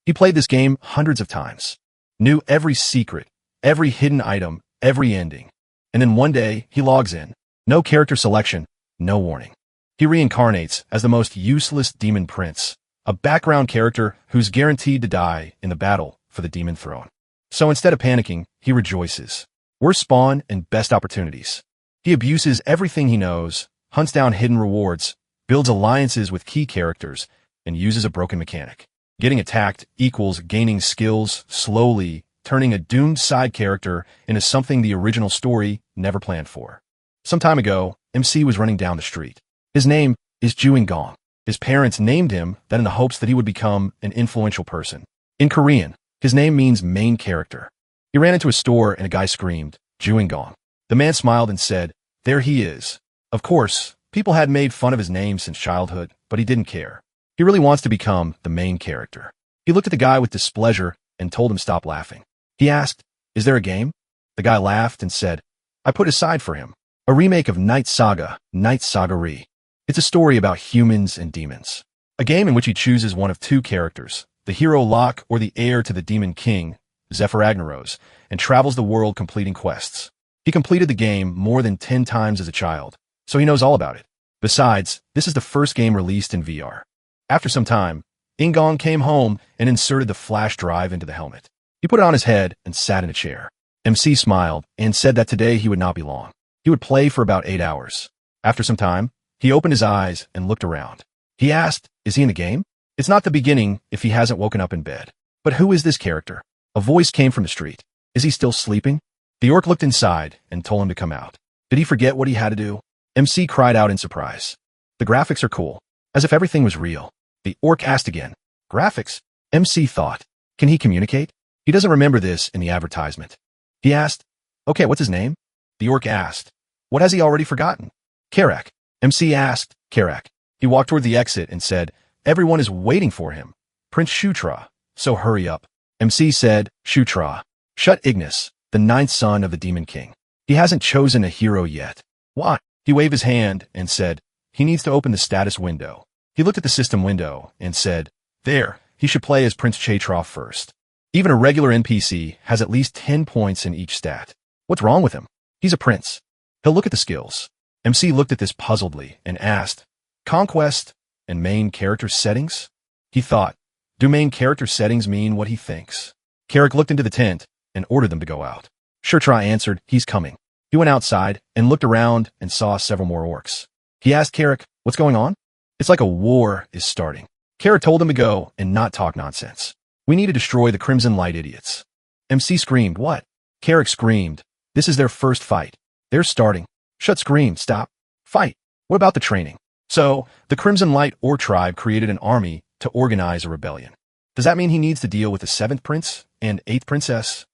He played this game hundreds of times, knew every secret, every hidden item, every ending. And then one day, he logs in. No character selection, no warning. He reincarnates as the most useless demon prince, a background character who's guaranteed to die in the battle for the demon throne. So instead of panicking, he rejoices. Worst spawn and best opportunities. He abuses everything he knows, hunts down hidden rewards, builds alliances with key characters, and uses a broken mechanic. Getting attacked equals gaining skills slowly, turning a doomed side character into something the original story never planned for. Some time ago, MC was running down the street. His name is Gong. His parents named him that in the hopes that he would become an influential person. In Korean, his name means main character. He ran into a store and a guy screamed, Gong. The man smiled and said, there he is. Of course, people had made fun of his name since childhood, but he didn't care. He really wants to become the main character. He looked at the guy with displeasure and told him stop laughing. He asked, is there a game? The guy laughed and said, I put aside for him. A remake of Night Saga, Night Saga Re. It's a story about humans and demons. A game in which he chooses one of two characters, the hero Locke or the heir to the demon king, Zephyr Agnaros, and travels the world completing quests. He completed the game more than 10 times as a child, so he knows all about it. Besides, this is the first game released in VR. After some time, Ingong came home and inserted the flash drive into the helmet. He put it on his head and sat in a chair. MC smiled and said that today he would not be long. He would play for about 8 hours. After some time, he opened his eyes and looked around. He asked, is he in the game? It's not the beginning if he hasn't woken up in bed. But who is this character? A voice came from the street. Is he still sleeping? The orc looked inside and told him to come out. Did he forget what he had to do? MC cried out in surprise. The graphics are cool, as if everything was real. The orc asked again. Graphics? MC thought. Can he communicate? He doesn't remember this in the advertisement. He asked, okay, what's his name? The orc asked, what has he already forgotten? Karak. MC asked, Karak. He walked toward the exit and said, everyone is waiting for him. Prince Shutra, so hurry up. MC said, Shutra. Shut Ignis, the 9th son of the Demon King. He hasn't chosen a hero yet. Why? He waved his hand and said, he needs to open the status window. He looked at the system window and said, there, he should play as Prince Chatroff first. Even a regular NPC has at least 10 points in each stat. What's wrong with him? He's a prince. He'll look at the skills. MC looked at this puzzledly and asked, Conquest and main character settings? He thought, do main character settings mean what he thinks? Karak looked into the tent and ordered them to go out. Shutra answered, he's coming. He went outside and looked around and saw several more orcs. He asked Karak, what's going on? It's like a war is starting. Karak told him to go and not talk nonsense. We need to destroy the Crimson Light idiots. MC screamed, what? Karak screamed, this is their first fight. They're starting. Shut screamed, stop. Fight. What about the training? So, the Crimson Light Orc tribe created an army to organize a rebellion. Does that mean he needs to deal with the 7th prince and 8th princess?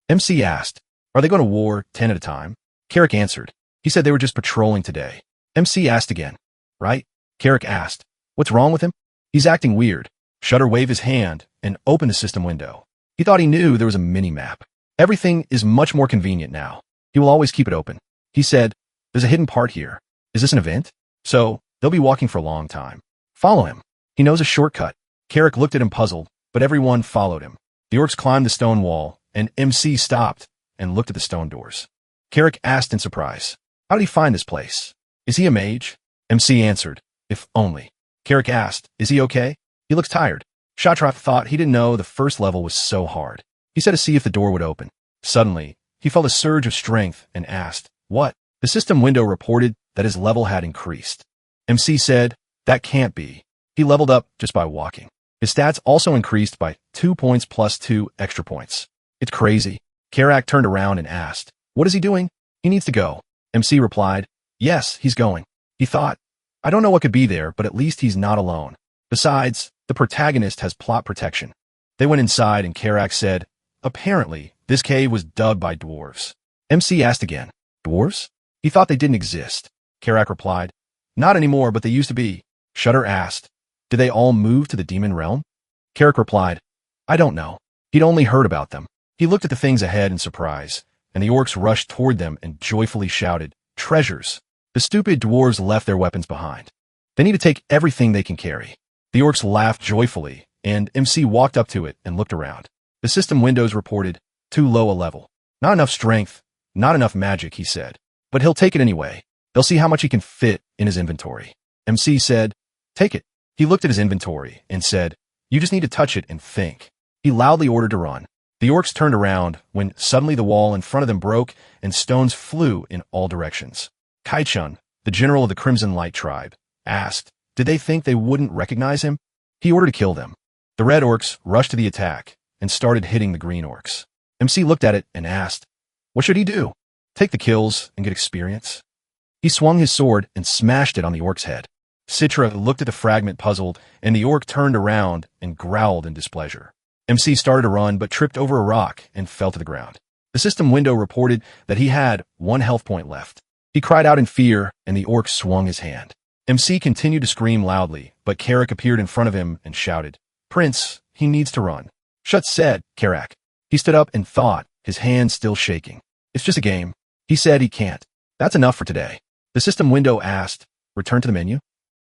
MC asked, are they going to war 10 at a time? Karak answered, he said they were just patrolling today. MC asked again, right? Karak asked, what's wrong with him? He's acting weird. Shutter waved his hand and opened the system window. He thought he knew there was a mini-map. Everything is much more convenient now. He will always keep it open. He said, there's a hidden part here. Is this an event? So, they'll be walking for a long time. Follow him. He knows a shortcut. Karak looked at him puzzled, but everyone followed him. The orcs climbed the stone wall, and MC stopped and looked at the stone doors. Karak asked in surprise, how did he find this place? Is he a mage? MC answered, if only. Karak asked, is he okay? He looks tired. Shatrath thought he didn't know the first level was so hard. He said to see if the door would open. Suddenly, he felt a surge of strength and asked, what? The system window reported that his level had increased. MC said, that can't be. He leveled up just by walking. His stats also increased by 2 points plus 2 extra points. It's crazy. Karak turned around and asked, what is he doing? He needs to go. MC replied, yes, he's going. He thought, I don't know what could be there, but at least he's not alone. Besides, the protagonist has plot protection. They went inside and Karak said, apparently, this cave was dug by dwarves. MC asked again, dwarves? He thought they didn't exist. Karak replied, not anymore, but they used to be. Shutter asked, did they all move to the demon realm? Karak replied, I don't know. He'd only heard about them. He looked at the things ahead in surprise, and the orcs rushed toward them and joyfully shouted, treasures. The stupid dwarves left their weapons behind. They need to take everything they can carry. The orcs laughed joyfully and MC walked up to it and looked around. The system windows reported, too low a level. Not enough strength, not enough magic, he said. But he'll take it anyway. They'll see how much he can fit in his inventory. MC said, take it. He looked at his inventory and said, you just need to touch it and think. He loudly ordered to run. The orcs turned around when suddenly the wall in front of them broke and stones flew in all directions. Kai-chun, the general of the Crimson Light tribe, asked, did they think they wouldn't recognize him? He ordered to kill them. The red orcs rushed to the attack and started hitting the green orcs. MC looked at it and asked, what should he do? Take the kills and get experience? He swung his sword and smashed it on the orc's head. Citra looked at the fragment puzzled, and the orc turned around and growled in displeasure. MC started to run but tripped over a rock and fell to the ground. The system window reported that he had 1 health point left. He cried out in fear, and the orc swung his hand. MC continued to scream loudly, but Karak appeared in front of him and shouted, Prince, he needs to run. Shut said, Karak. He stood up and thought, his hand still shaking. It's just a game. He said he can't. That's enough for today. The system window asked, return to the menu?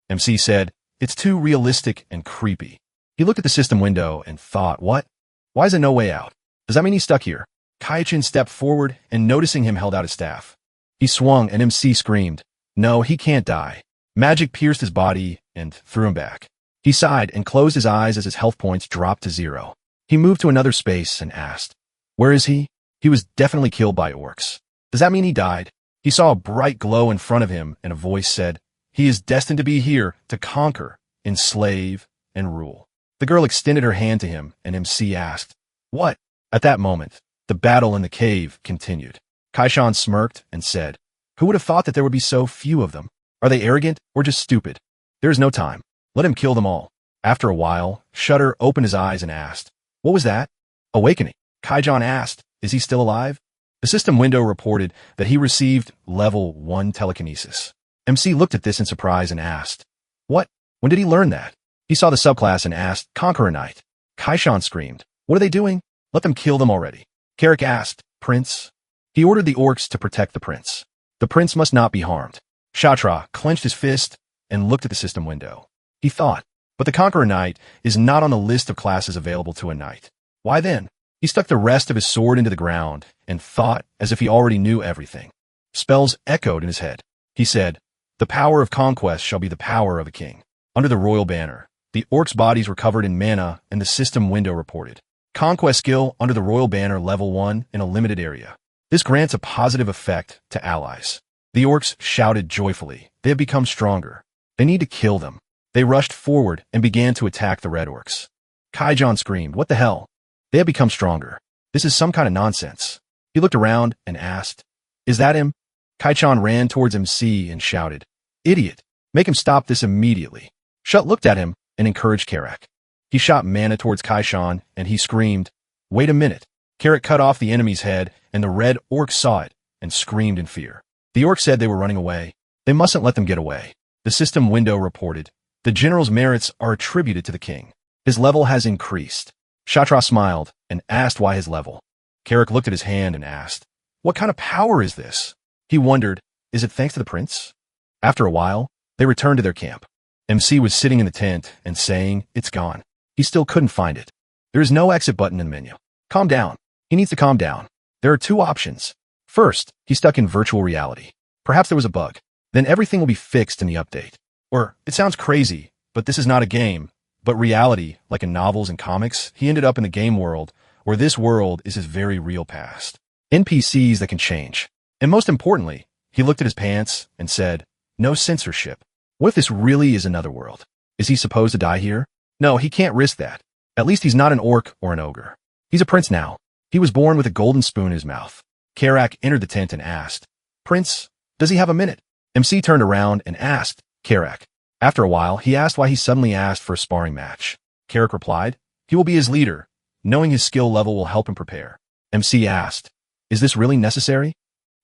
MC said, it's too realistic and creepy. He looked at the system window and thought, what? Why is there no way out? Does that mean he's stuck here? Kai-chin stepped forward and noticing him held out his staff. He swung and MC screamed, no, he can't die. Magic pierced his body and threw him back. He sighed and closed his eyes as his health points dropped to 0. He moved to another space and asked, where is he? He was definitely killed by orcs. Does that mean he died? He saw a bright glow in front of him and a voice said, he is destined to be here to conquer, enslave, and rule. The girl extended her hand to him and MC asked, what? At that moment, the battle in the cave continued. Kai-chan smirked and said, who would have thought that there would be so few of them? Are they arrogant or just stupid? There is no time. Let him kill them all. After a while, Shudder opened his eyes and asked, what was that? Awakening. Kai-chan asked, is he still alive? The system window reported that he received level 1 telekinesis. MC looked at this in surprise and asked, what? When did he learn that? He saw the subclass and asked, Conqueror Knight. Kai-chan screamed, what are they doing? Let them kill them already. Karak asked, Prince? He ordered the orcs to protect the prince. The prince must not be harmed. Shatra clenched his fist and looked at the system window. He thought, but the Conqueror Knight is not on the list of classes available to a knight. Why then? He stuck the rest of his sword into the ground and thought as if he already knew everything. Spells echoed in his head. He said, the power of conquest shall be the power of a king. Under the royal banner, the orcs' bodies were covered in mana and the system window reported. Conquest skill under the royal banner level 1 in a limited area. This grants a positive effect to allies. The orcs shouted joyfully. They have become stronger. They need to kill them. They rushed forward and began to attack the red orcs. Kai-chan screamed, what the hell? They have become stronger. This is some kind of nonsense. He looked around and asked, is that him? Kai-chan ran towards MC and shouted, idiot, make him stop this immediately. Shut looked at him and encouraged Karak. He shot mana towards Kai-chan and he screamed, wait a minute. Karak cut off the enemy's head and the red orc saw it and screamed in fear. The orc said they were running away. They mustn't let them get away. The system window reported, the general's merits are attributed to the king. His level has increased. Shatra smiled and asked why his level. Karak looked at his hand and asked, what kind of power is this? He wondered, is it thanks to the prince? After a while, they returned to their camp. MC was sitting in the tent and saying, it's gone. He still couldn't find it. There is no exit button in the menu. Calm down. He needs to calm down. There are 2 options. First, he's stuck in virtual reality. Perhaps there was a bug. Then everything will be fixed in the update. Or, it sounds crazy, but this is not a game, but reality, like in novels and comics, he ended up in the game world, where this world is his very real past. NPCs that can change. And most importantly, he looked at his pants and said, no censorship. What if this really is another world? Is he supposed to die here? No, he can't risk that. At least he's not an orc or an ogre. He's a prince now. He was born with a golden spoon in his mouth. Karak entered the tent and asked, Prince, does he have a minute? MC turned around and asked Karak. After a while, he asked why he suddenly asked for a sparring match. Karak replied, he will be his leader. Knowing his skill level will help him prepare. MC asked, is this really necessary?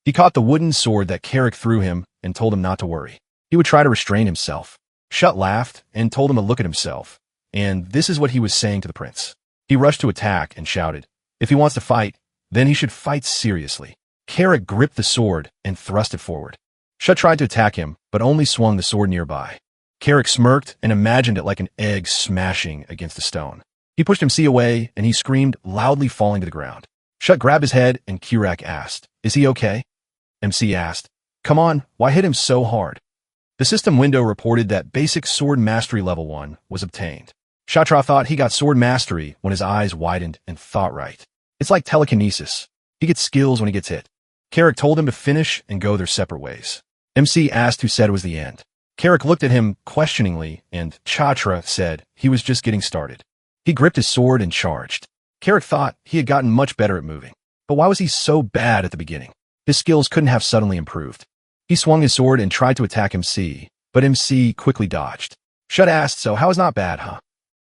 He caught the wooden sword that Karak threw him and told him not to worry. He would try to restrain himself. Shut laughed and told him to look at himself. And this is what he was saying to the prince. He rushed to attack and shouted, if he wants to fight, then he should fight seriously. Karak gripped the sword and thrust it forward. Shut tried to attack him, but only swung the sword nearby. Carrick smirked and imagined it like an egg smashing against a stone. He pushed MC away, and he screamed, loudly falling to the ground. Shut grabbed his head, and Carrick asked, "Is he okay?" MC asked, "Come on, why hit him so hard?" The system window reported that basic sword mastery level 1 was obtained. Shatra thought he got sword mastery when his eyes widened and thought right. It's like telekinesis. He gets skills when he gets hit. Carrick told him to finish and go their separate ways. MC asked who said it was the end. Carrick looked at him questioningly, and Chatra said he was just getting started. He gripped his sword and charged. Carrick thought he had gotten much better at moving. But why was he so bad at the beginning? His skills couldn't have suddenly improved. He swung his sword and tried to attack MC, but MC quickly dodged. Shut asked, "So how is not bad, huh?"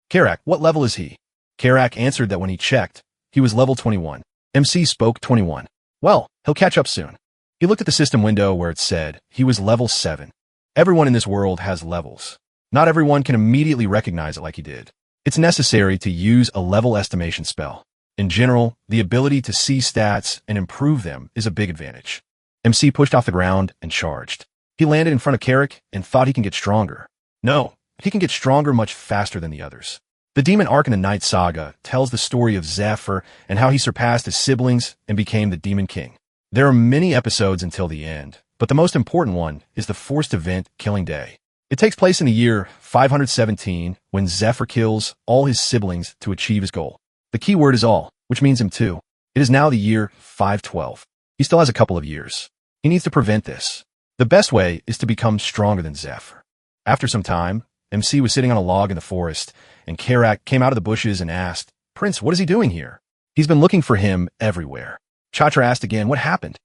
Carrick, "What level is he?" Carrick answered that when he checked, he was level 21. MC spoke 21. "Well, he'll catch up soon." He looked at the system window where it said he was level 7. Everyone in this world has levels. Not everyone can immediately recognize it like he did. It's necessary to use a level estimation spell. In general, the ability to see stats and improve them is a big advantage. MC pushed off the ground and charged. He landed in front of Carrick and thought he can get stronger. No, he can get stronger much faster than the others. The Demon Arc in the Night Saga tells the story of Zephyr and how he surpassed his siblings and became the Demon King. There are many episodes until the end, but the most important one is the forced event Killing Day. It takes place in the year 517 when Zephyr kills all his siblings to achieve his goal. The key word is all, which means him too. It is now the year 512. He still has a couple of years. He needs to prevent this. The best way is to become stronger than Zephyr. After some time, MC was sitting on a log in the forest, and Carrick came out of the bushes and asked, "Prince, what is he doing here?" "He's been looking for him everywhere." Chatra asked again, "What happened?"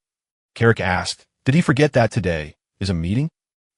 Carrick asked, "Did he forget that today is a meeting?"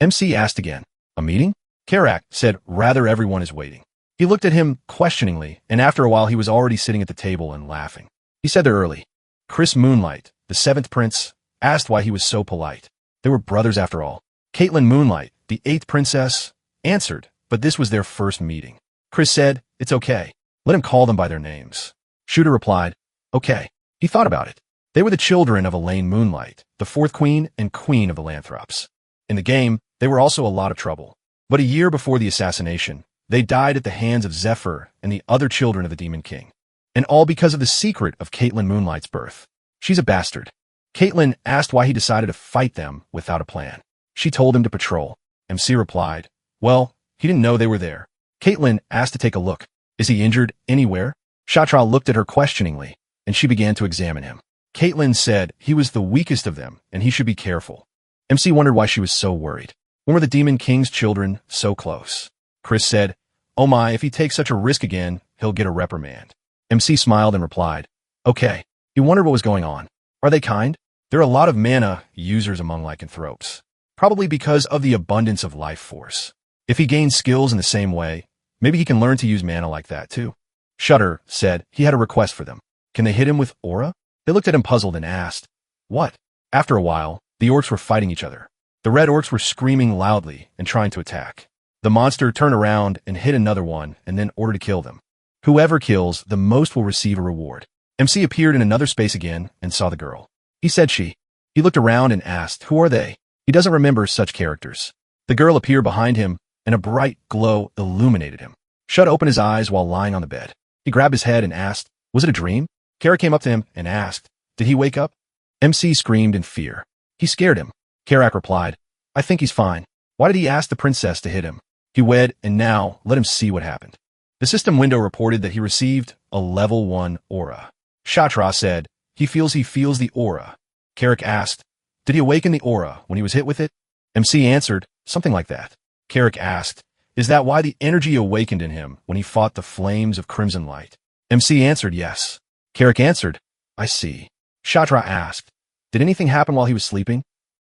MC asked again, "A meeting?" Carrick said, "Rather, everyone is waiting." He looked at him questioningly, and after a while he was already sitting at the table and laughing. He said they're early. Chris Moonlight, the 7th prince, asked why he was so polite. They were brothers after all. Caitlin Moonlight, the 8th princess, answered, but this was their first meeting. Chris said, "It's okay. Let him call them by their names." Shooter replied, "Okay." He thought about it. They were the children of Elaine Moonlight, the 4th queen and queen of the Lanthrops. In the game, they were also a lot of trouble. But a year before the assassination, they died at the hands of Zephyr and the other children of the Demon King. And all because of the secret of Caitlin Moonlight's birth. She's a bastard. Caitlin asked why he decided to fight them without a plan. She told him to patrol. MC replied, "Well, he didn't know they were there." Caitlin asked to take a look. "Is he injured anywhere?" Shatra looked at her questioningly, and she began to examine him. Caitlin said he was the weakest of them, and he should be careful. MC wondered why she was so worried. When were the Demon King's children so close? Chris said, "Oh my, if he takes such a risk again, he'll get a reprimand." MC smiled and replied, "Okay." He wondered what was going on. Are they kind? There are a lot of mana users among lycanthropes, probably because of the abundance of life force. If he gains skills in the same way, maybe he can learn to use mana like that too. Shutter said he had a request for them. Can they hit him with aura? They looked at him puzzled and asked, "What?" After a while, the orcs were fighting each other. The red orcs were screaming loudly and trying to attack. The monster turned around and hit another one and then ordered to kill them. Whoever kills the most will receive a reward. MC appeared in another space again and saw the girl. He said she. He looked around and asked, "Who are they?" He doesn't remember such characters. The girl appeared behind him and a bright glow illuminated him. Shut opened his eyes while lying on the bed. He grabbed his head and asked, "Was it a dream?" Kara came up to him and asked, "Did he wake up?" MC screamed in fear. He scared him. Karak replied, "I think he's fine. Why did he ask the princess to hit him? He wed, and now let him see what happened." The system window reported that he received a level 1 aura. Shatra said, he feels the aura. Karak asked, "Did he awaken the aura when he was hit with it?" MC answered, "Something like that." Karak asked, "Is that why the energy awakened in him when he fought the flames of crimson light?" MC answered, "Yes." Karak answered, "I see." Shatra asked, "Did anything happen while he was sleeping?"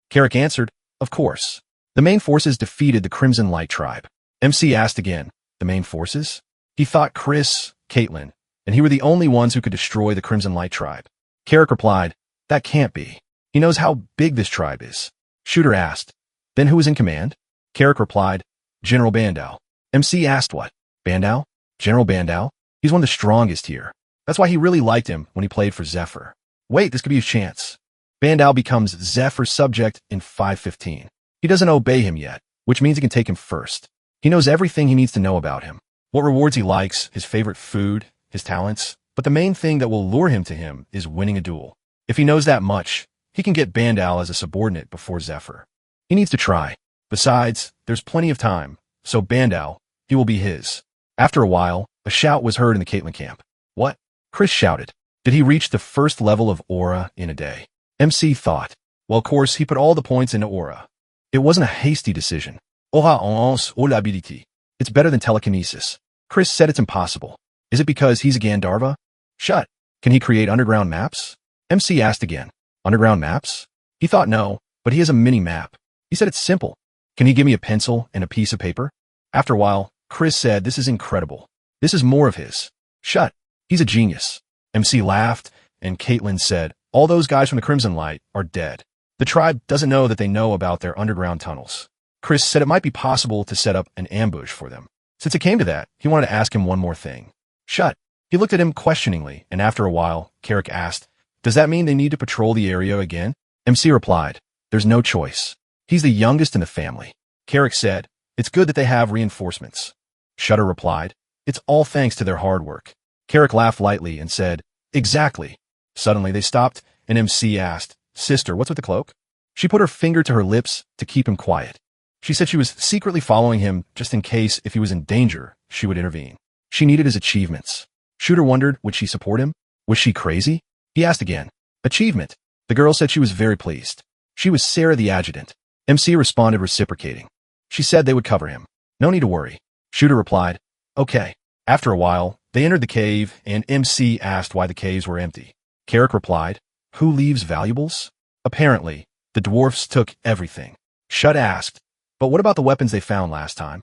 Karak answered, "Of course. The main forces defeated the Crimson Light tribe." MC asked again, "The main forces?" He thought Chris, Caitlin, and he were the only ones who could destroy the Crimson Light tribe. Karak replied, "That can't be. He knows how big this tribe is." Shooter asked, "Then who was in command?" Karak replied, "General Bandau." MC asked what? Bandau? General Bandau? He's one of the strongest here. That's why he really liked him when he played for Zephyr. Wait, this could be his chance. Bandau becomes Zephyr's subject in 515. He doesn't obey him yet, which means he can take him first. He knows everything he needs to know about him. What rewards he likes, his favorite food, his talents. But the main thing that will lure him to him is winning a duel. If he knows that much, he can get Bandal as a subordinate before Zephyr. He needs to try. Besides, there's plenty of time, so Bandal, he will be his. After a while, a shout was heard in the Caitlyn camp. What? Chris shouted. Did he reach the first level of aura in a day? MC thought. Well, of course, he put all the points into aura. It wasn't a hasty decision. Aura en l'habilité. It's better than telekinesis. Chris said it's impossible. Is it because he's a Gandharva? Shut. Can he create underground maps? MC asked again. Underground maps? He thought no, but he has a mini-map. He said it's simple. Can he give me a pencil and a piece of paper? After a while, Chris said this is incredible. This is more of his. Shut. He's a genius. MC laughed, and Caitlyn said, all those guys from the Crimson Light are dead. The tribe doesn't know that they know about their underground tunnels. Chris said it might be possible to set up an ambush for them. Since it came to that, he wanted to ask him one more thing. Shut. He looked at him questioningly, and after a while, Carrick asked, does that mean they need to patrol the area again? MC replied, there's no choice. He's the youngest in the family. Carrick said, it's good that they have reinforcements. Shutter replied, it's all thanks to their hard work. Carrick laughed lightly and said, exactly. Suddenly they stopped, and MC asked, sister, what's with the cloak? She put her finger to her lips to keep him quiet. She said she was secretly following him just in case if he was in danger, she would intervene. She needed his achievements. Shooter wondered, would she support him? Was she crazy? He asked again. Achievement. The girl said she was very pleased. She was Sarah the adjutant. MC responded reciprocating. She said they would cover him. No need to worry. Shooter replied, okay. After a while, they entered the cave, and MC asked why the caves were empty. Carrick replied, who leaves valuables? Apparently, the dwarfs took everything. Shut asked, but what about the weapons they found last time?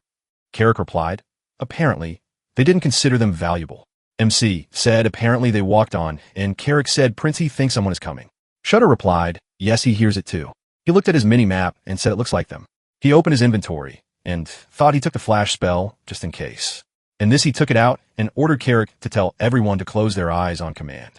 Carrick replied, apparently, they didn't consider them valuable. MC said apparently they walked on, and Carrick said Princey thinks someone is coming. Shutter replied, yes, he hears it too. He looked at his mini-map and said it looks like them. He opened his inventory and thought he took the flash spell just in case. In this he took it out and ordered Carrick to tell everyone to close their eyes on command.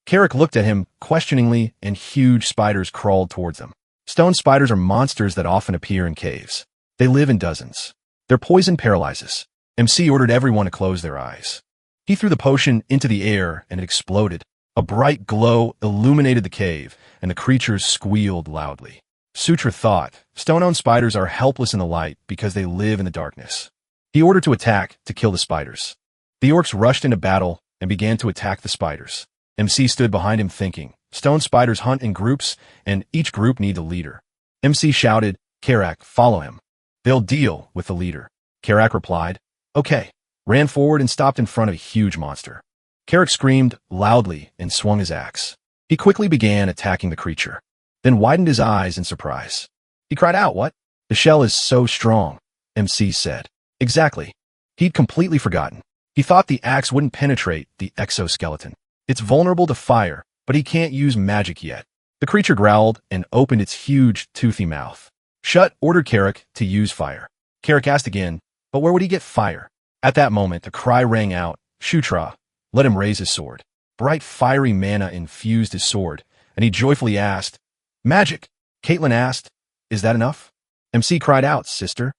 Carrick looked at him questioningly, and huge spiders crawled towards them. Stone spiders are monsters that often appear in caves. They live in dozens. Their poison paralyzes. MC ordered everyone to close their eyes. He threw the potion into the air and it exploded. A bright glow illuminated the cave, and the creatures squealed loudly. Sutra thought, stone-owned spiders are helpless in the light because they live in the darkness. He ordered to attack to kill the spiders. The orcs rushed into battle and began to attack the spiders. MC stood behind him thinking, stone spiders hunt in groups, and each group needs a leader. MC shouted, Karak, follow him. They'll deal with the leader. Karak replied, okay, ran forward and stopped in front of a huge monster. Karak screamed loudly and swung his axe. He quickly began attacking the creature, then widened his eyes in surprise. He cried out, what? The shell is so strong, MC said. Exactly. He'd completely forgotten. He thought the axe wouldn't penetrate the exoskeleton. It's vulnerable to fire, but he can't use magic yet. The creature growled and opened its huge, toothy mouth. Shut ordered Carrick to use fire. Carrick asked again, but where would he get fire? At that moment, a cry rang out, Shutra, let him raise his sword. Bright, fiery mana infused his sword, and he joyfully asked, magic! Caitlyn asked, is that enough? MC cried out, sister.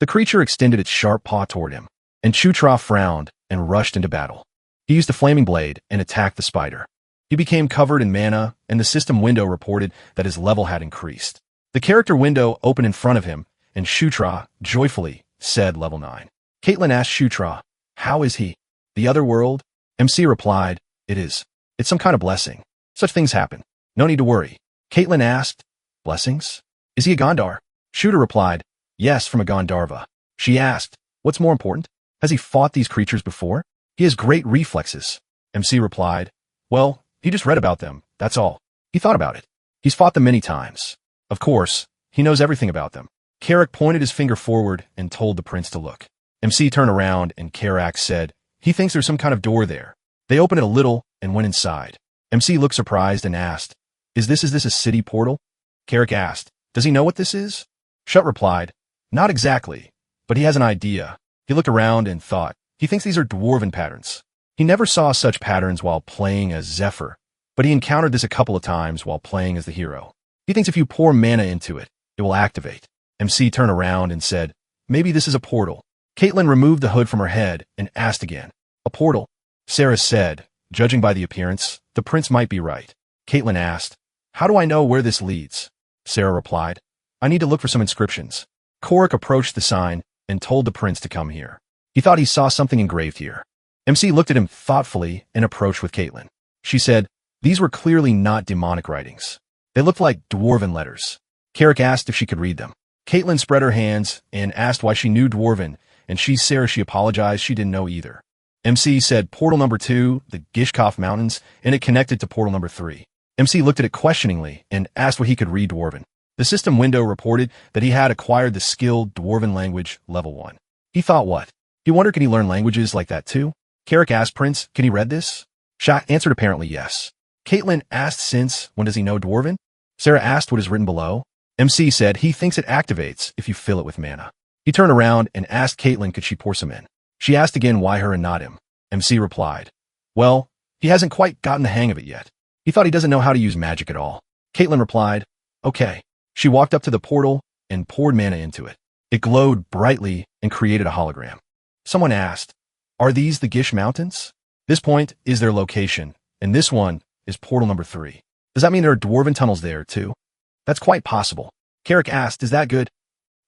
The creature extended its sharp paw toward him, and Shutra frowned and rushed into battle. He used a flaming blade and attacked the spider. He became covered in mana, and the system window reported that his level had increased. The character window opened in front of him, and Shutra joyfully said level 9. Caitlyn asked Shutra, how is he? The other world? MC replied, it is. It's some kind of blessing. Such things happen. No need to worry. Caitlyn asked, blessings? Is he a Gondar? Shooter replied, yes, from a Gandharva. She asked, what's more important? Has he fought these creatures before? He has great reflexes. MC replied, well, he just read about them, that's all. He thought about it. He's fought them many times. Of course, he knows everything about them. Carrick pointed his finger forward and told the prince to look. MC turned around and Carrick said, he thinks there's some kind of door there. They opened it a little and went inside. MC looked surprised and asked, is this a city portal? Carrick asked, does he know what this is? Shut replied, not exactly, but he has an idea. He looked around and thought, he thinks these are dwarven patterns. He never saw such patterns while playing as Zephyr, but he encountered this a couple of times while playing as the hero. He thinks if you pour mana into it, it will activate. MC turned around and said, maybe this is a portal. Caitlin removed the hood from her head and asked again. A portal? Sarah said, judging by the appearance, the prince might be right. Caitlin asked, how do I know where this leads? Sarah replied, I need to look for some inscriptions. Korik approached the sign and told the prince to come here. He thought he saw something engraved here. MC looked at him thoughtfully and approached with Caitlin. She said, these were clearly not demonic writings. They looked like dwarven letters. Korik asked if she could read them. Caitlin spread her hands and asked why she knew dwarven, and she apologized she didn't know either. MC said portal number 2, the Gishkov Mountains, and it connected to portal number 3. MC looked at it questioningly and asked what he could read dwarven. The system window reported that he had acquired the skill dwarven language level 1. He thought what? He wondered, can he learn languages like that too? Korik asked Prince, can he read this? Shah answered apparently yes. Caitlin asked since, when does he know dwarven? Sarah asked what is written below. MC said he thinks it activates if you fill it with mana. He turned around and asked Caitlin could she pour some in. She asked again why her and not him. MC replied, well, he hasn't quite gotten the hang of it yet. He thought he doesn't know how to use magic at all. Caitlin replied, okay. She walked up to the portal and poured mana into it. It glowed brightly and created a hologram. Someone asked, are these the Gish Mountains? This point is their location, and this one is portal number 3. Does that mean there are dwarven tunnels there too? That's quite possible. Korik asked, is that good?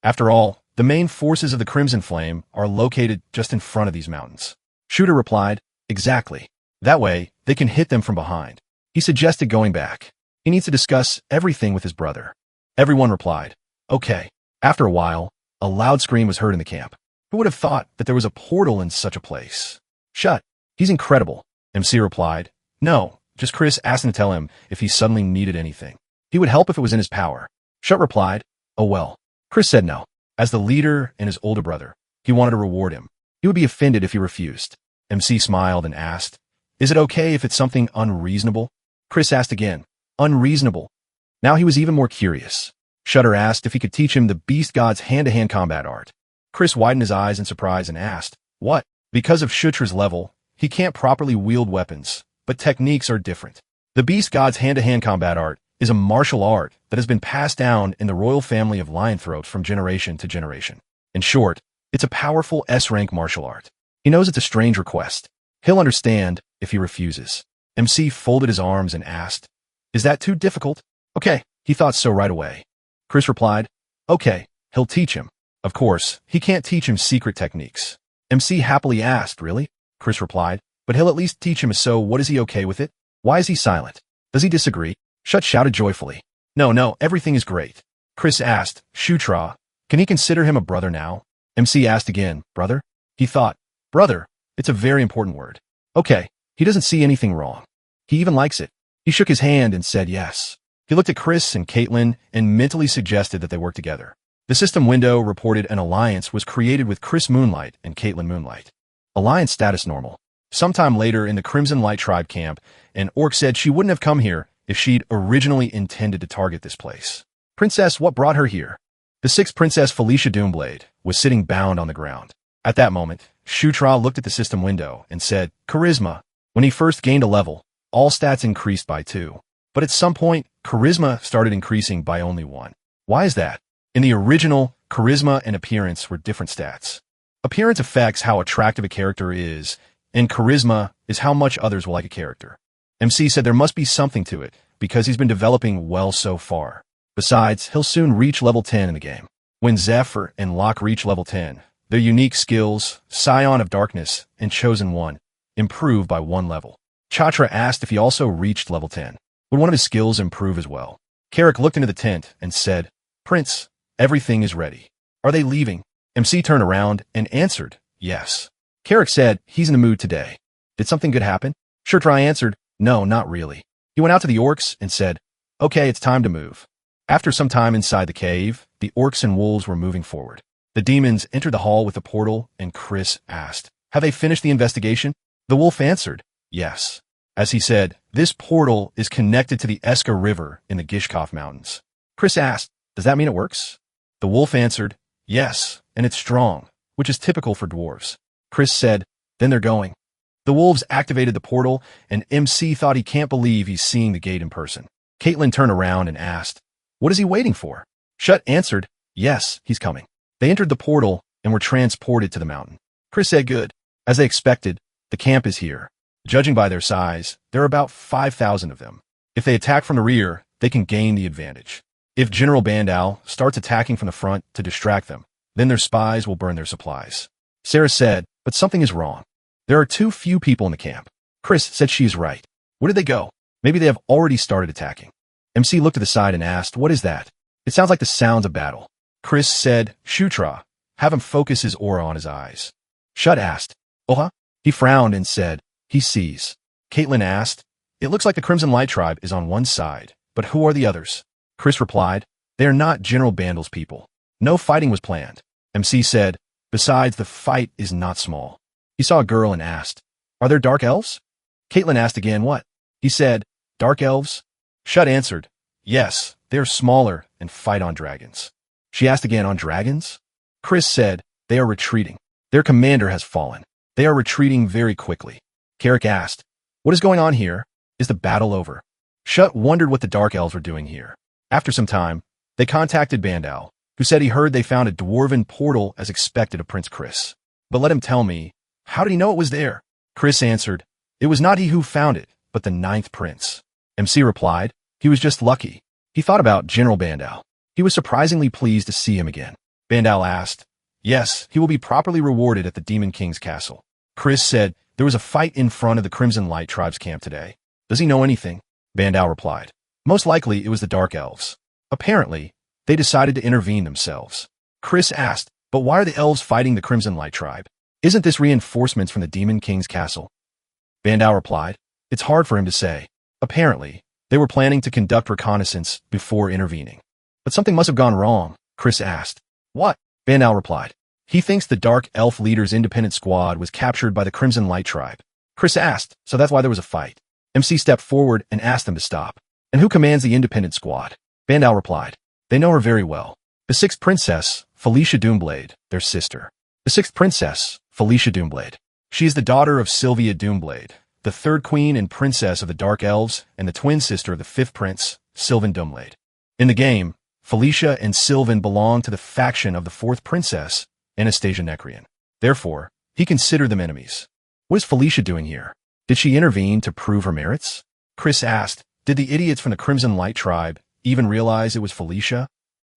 After all, the main forces of the Crimson Flame are located just in front of these mountains. Shooter replied, exactly. That way, they can hit them from behind. He suggested going back. He needs to discuss everything with his brother. Everyone replied, okay. After a while, a loud scream was heard in the camp. Who would have thought that there was a portal in such a place? Shut. He's incredible. MC replied, no, just Chris asked him to tell him if he suddenly needed anything. He would help if it was in his power. Shut replied, oh well. Chris said no. As the leader and his older brother, he wanted to reward him. He would be offended if he refused. MC smiled and asked, is it okay if it's something unreasonable? Chris asked again, unreasonable. Now he was even more curious. Shutter asked if he could teach him the Beast God's hand-to-hand combat art. Chris widened his eyes in surprise and asked, what? Because of Shutra's level, he can't properly wield weapons, but techniques are different. The Beast God's hand-to-hand combat art is a martial art that has been passed down in the royal family of Lionthroat from generation to generation. In short, it's a powerful S-rank martial art. He knows it's a strange request. He'll understand if he refuses. MC folded his arms and asked, is that too difficult? Okay, he thought so right away. Chris replied, okay, he'll teach him. Of course, he can't teach him secret techniques. MC happily asked, really? Chris replied, but he'll at least teach him, so what is he okay with it? Why is he silent? Does he disagree? Shut shouted joyfully. No, everything is great. Chris asked, Shutra, can he consider him a brother now? MC asked again, brother? He thought, brother, it's a very important word. Okay, he doesn't see anything wrong. He even likes it. He shook his hand and said yes. He looked at Chris and Caitlin and mentally suggested that they work together. The system window reported an alliance was created with Chris Moonlight and Caitlin Moonlight. Alliance status normal. Sometime later in the Crimson Light tribe camp, an orc said she wouldn't have come here if she'd originally intended to target this place. Princess, what brought her here? The sixth princess, Felicia Doomblade, was sitting bound on the ground. At that moment, Shutra looked at the system window and said, Charisma. When he first gained a level, all stats increased by 2. But at some point, Charisma started increasing by only 1. Why is that? In the original, Charisma and Appearance were different stats. Appearance affects how attractive a character is, and Charisma is how much others will like a character. MC said there must be something to it, because he's been developing well so far. Besides, he'll soon reach level 10 in the game. When Zephyr and Locke reach level 10, their unique skills, Scion of Darkness and Chosen One, improve by 1 level. Chatra asked if he also reached level 10. Would one of his skills improve as well? Korik looked into the tent and said, Prince, everything is ready. Are they leaving? MC turned around and answered, yes. Korik said, he's in the mood today. Did something good happen? Shurtrai answered, no, not really. He went out to the orcs and said, okay, it's time to move. After some time inside the cave, the orcs and wolves were moving forward. The demons entered the hall with a portal, and Chris asked, have they finished the investigation? The wolf answered, yes. As he said, this portal is connected to the Eska River in the Gishkov Mountains. Chris asked, does that mean it works? The wolf answered, yes, and it's strong, which is typical for dwarves. Chris said, then they're going. The wolves activated the portal, and MC thought he can't believe he's seeing the gate in person. Caitlin turned around and asked, what is he waiting for? Shut answered, yes, he's coming. They entered the portal, and were transported to the mountain. Chris said good. As they expected, the camp is here. Judging by their size, there are about 5,000 of them. If they attack from the rear, they can gain the advantage. If General Bandao starts attacking from the front to distract them, then their spies will burn their supplies. Sarah said, but something is wrong. There are too few people in the camp. Chris said she is right. Where did they go? Maybe they have already started attacking. MC looked to the side and asked, what is that? It sounds like the sounds of battle. Chris said, Shutra. Have him focus his aura on his eyes. Shut asked, Oha? He frowned and said, he sees. Caitlin asked, it looks like the Crimson Light tribe is on one side, but who are the others? Chris replied, they are not General Bandal's people. No fighting was planned. MC said, besides, the fight is not small. He saw a girl and asked, are there dark elves? Caitlin asked again, what? He said, dark elves? Shut answered, yes, they are smaller and fight on dragons. She asked again, on dragons? Chris said, they are retreating. Their commander has fallen. They are retreating very quickly. Carrick asked, what is going on here? Is the battle over? Shut wondered what the dark elves were doing here. After some time, they contacted Bandao, who said he heard they found a dwarven portal as expected of Prince Chris. But let him tell me, how did he know it was there? Chris answered, it was not he who found it, but the 9th prince. MC replied, he was just lucky. He thought about General Bandao. He was surprisingly pleased to see him again. Bandao asked, yes, he will be properly rewarded at the Demon King's castle. Chris said, there was a fight in front of the Crimson Light tribe's camp today. Does he know anything? Bandao replied, most likely it was the Dark Elves. Apparently, they decided to intervene themselves. Chris asked, but why are the elves fighting the Crimson Light tribe? Isn't this reinforcements from the Demon King's castle? Bandao replied, it's hard for him to say. Apparently, they were planning to conduct reconnaissance before intervening. But something must have gone wrong, Chris asked. What? Bandao replied. He thinks the Dark Elf leader's independent squad was captured by the Crimson Light tribe. Chris asked, so that's why there was a fight. MC stepped forward and asked them to stop. And who commands the independent squad? Bandao replied, they know her very well. The 6th princess, Felicia Doomblade, their sister. The 6th princess, Felicia Doomblade. She is the daughter of Sylvia Doomblade, the 3rd queen and princess of the Dark Elves, and the twin sister of the 5th prince, Sylvan Doomblade. In the game, Felicia and Sylvan belong to the faction of the 4th princess, Anastasia Necrian. Therefore, he considered them enemies. What is Felicia doing here? Did she intervene to prove her merits? Chris asked, did the idiots from the Crimson Light tribe even realize it was Felicia?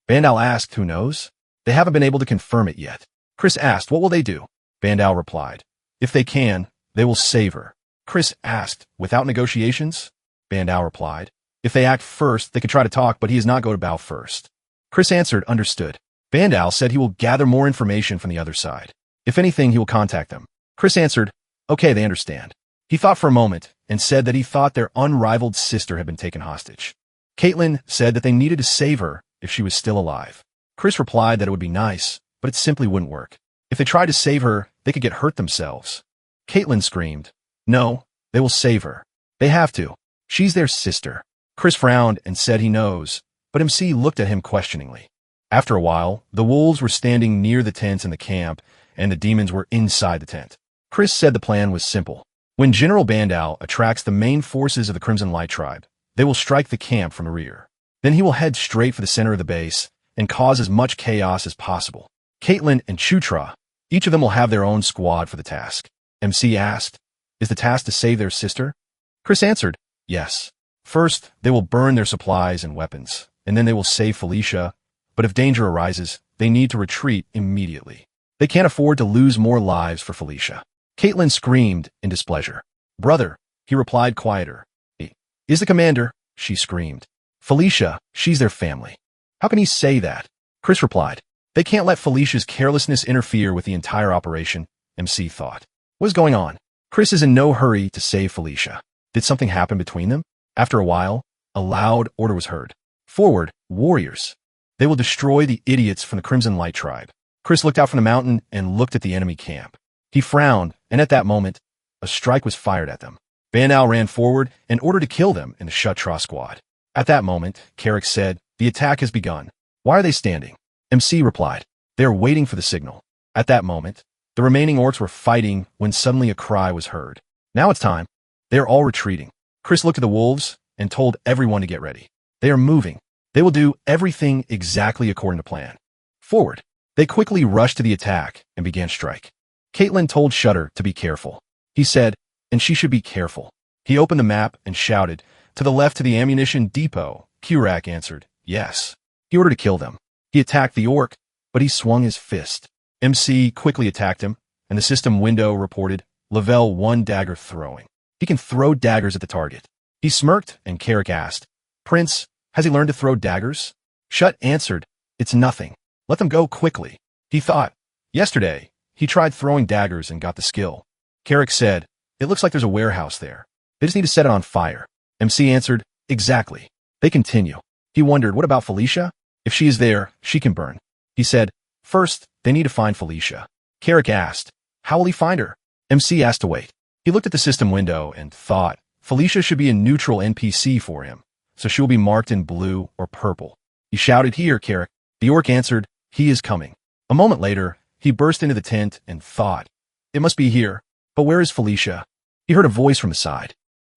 Bandao asked, who knows? They haven't been able to confirm it yet. Chris asked, what will they do? Bandao replied, if they can, they will save her. Chris asked, without negotiations? Bandao replied, if they act first, they could try to talk, but he is not going to bow first. Chris answered, understood. Bandao said he will gather more information from the other side. If anything, he will contact them. Chris answered, okay, they understand. He thought for a moment and said that he thought their unrivaled sister had been taken hostage. Caitlin said that they needed to save her if she was still alive. Chris replied that it would be nice, but it simply wouldn't work. If they tried to save her, they could get hurt themselves. Caitlin screamed, no, they will save her. They have to. She's their sister. Chris frowned and said he knows, but MC looked at him questioningly. After a while, the wolves were standing near the tents in the camp, and the demons were inside the tent. Chris said the plan was simple. When General Bandao attracts the main forces of the Crimson Light tribe, they will strike the camp from the rear. Then he will head straight for the center of the base and cause as much chaos as possible. Caitlin and Chutra, each of them will have their own squad for the task. MC asked, is the task to save their sister? Chris answered, yes. First, they will burn their supplies and weapons, and then they will save Felicia, but if danger arises, they need to retreat immediately. They can't afford to lose more lives for Felicia. Caitlin screamed in displeasure. Brother, he replied quieter. Is the commander, she screamed. Felicia, she's their family. How can he say that? Chris replied. They can't let Felicia's carelessness interfere with the entire operation, MC thought. What is going on? Chris is in no hurry to save Felicia. Did something happen between them? After a while, a loud order was heard. Forward, warriors. They will destroy the idiots from the Crimson Light tribe. Chris looked out from the mountain and looked at the enemy camp. He frowned, and at that moment, a strike was fired at them. Bandao ran forward and ordered to kill them in the Shutra squad. At that moment, Carrick said, the attack has begun. Why are they standing? MC replied, they are waiting for the signal. At that moment, the remaining orcs were fighting when suddenly a cry was heard. Now it's time. They are all retreating. Chris looked at the wolves and told everyone to get ready. They are moving. They will do everything exactly according to plan. Forward. They quickly rushed to the attack and began strike. Caitlin told Shutter to be careful. He said, and she should be careful. He opened the map and shouted, to the left to the ammunition depot. Kurak answered, yes. He ordered to kill them. He attacked the orc, but he swung his fist. MC quickly attacked him, and the system window reported, level 1 dagger throwing. He can throw daggers at the target. He smirked, and Carrick asked, Prince, has he learned to throw daggers? Shut answered, it's nothing. Let them go quickly. He thought, yesterday, he tried throwing daggers and got the skill. Carrick said, it looks like there's a warehouse there. They just need to set it on fire. MC answered, exactly. They continue. He wondered, what about Felicia? If she is there, she can burn. He said, first, they need to find Felicia. Carrick asked, how will he find her? MC asked to wait. He looked at the system window and thought, Felicia should be a neutral NPC for him, so she will be marked in blue or purple. He shouted, here, Carrick. The orc answered, he is coming. A moment later, he burst into the tent and thought, it must be here, but where is Felicia? He heard a voice from the side.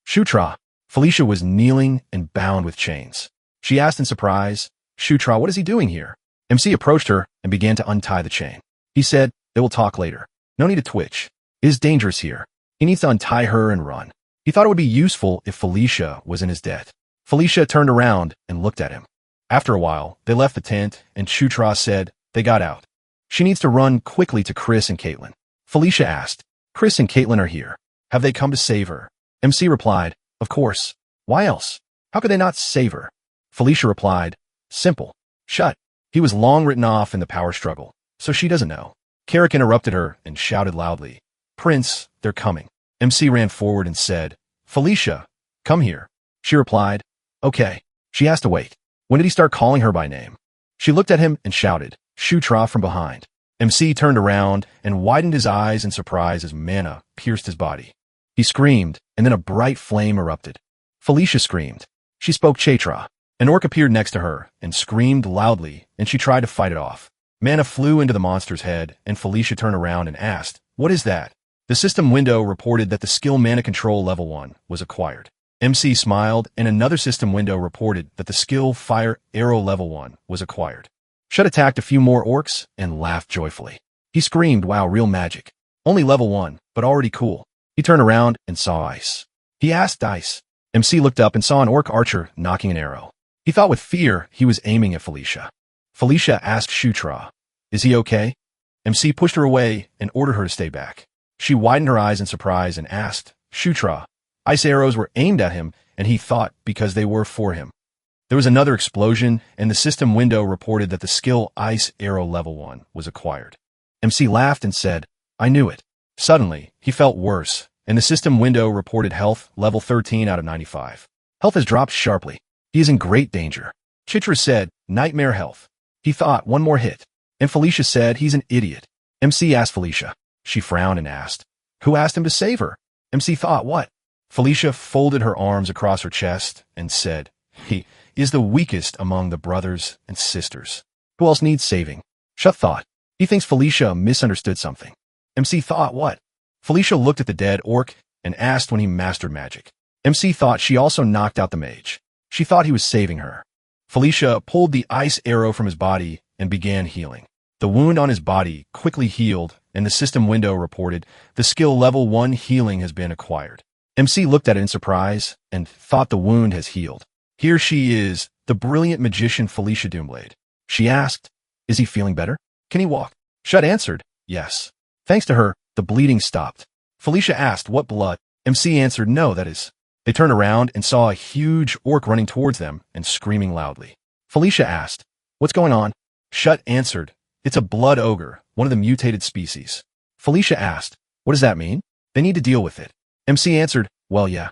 Shutra. Felicia was kneeling and bound with chains. She asked in surprise, Shutra, what is he doing here? MC approached her and began to untie the chain. He said, they will talk later. No need to twitch. It is dangerous here. He needs to untie her and run. He thought it would be useful if Felicia was in his debt. Felicia turned around and looked at him. After a while, they left the tent, and Shutra said, they got out. She needs to run quickly to Chris and Caitlin. Felicia asked, Chris and Caitlin are here. Have they come to save her? MC replied, of course. Why else? How could they not save her? Felicia replied, simple. Shut. He was long written off in the power struggle, so she doesn't know. Carrick interrupted her and shouted loudly, Prince, they're coming. MC ran forward and said, Felicia, come here. She replied, okay. She asked to wait. When did he start calling her by name? She looked at him and shouted, Shutra from behind. MC turned around and widened his eyes in surprise as mana pierced his body. He screamed, and then a bright flame erupted. Felicia screamed. She spoke Chaitra. An orc appeared next to her and screamed loudly, and she tried to fight it off. Mana flew into the monster's head, and Felicia turned around and asked, what is that? The system window reported that the skill mana control level 1 was acquired. MC smiled, and another system window reported that the skill fire arrow level 1 was acquired. Shut attacked a few more orcs and laughed joyfully. He screamed, wow, real magic. Only level 1, but already cool. He turned around and saw Ice. He asked Ice. MC looked up and saw an orc archer knocking an arrow. He thought with fear he was aiming at Felicia. Felicia asked Shutra, is he okay? MC pushed her away and ordered her to stay back. She widened her eyes in surprise and asked, Shutra. Ice arrows were aimed at him, and he thought because they were for him. There was another explosion, and the system window reported that the skill Ice Arrow Level 1 was acquired. MC laughed and said, I knew it. Suddenly, he felt worse, and the system window reported health level 13 out of 95. Health has dropped sharply. He is in great danger. Chitra said, nightmare health. He thought, one more hit. And Felicia said, he's an idiot. MC asked Felicia. She frowned and asked, who asked him to save her? MC thought, what? Felicia folded her arms across her chest and said, he is the weakest among the brothers and sisters. Who else needs saving? Shut thought. He thinks Felicia misunderstood something. MC thought, what? Felicia looked at the dead orc and asked when he mastered magic. MC thought she also knocked out the mage. She thought he was saving her. Felicia pulled the ice arrow from his body and began healing. The wound on his body quickly healed, and the system window reported the skill level 1 healing has been acquired. MC looked at it in surprise and thought the wound has healed. Here she is, the brilliant magician Felicia Doomblade. She asked, is he feeling better? Can he walk? Shut answered, yes. Thanks to her, the bleeding stopped. Felicia asked, what blood? MC answered, no, that is. They turned around and saw a huge orc running towards them and screaming loudly. Felicia asked, what's going on? Shut answered, it's a blood ogre, one of the mutated species. Felicia asked, what does that mean? They need to deal with it. MC answered, well, yeah.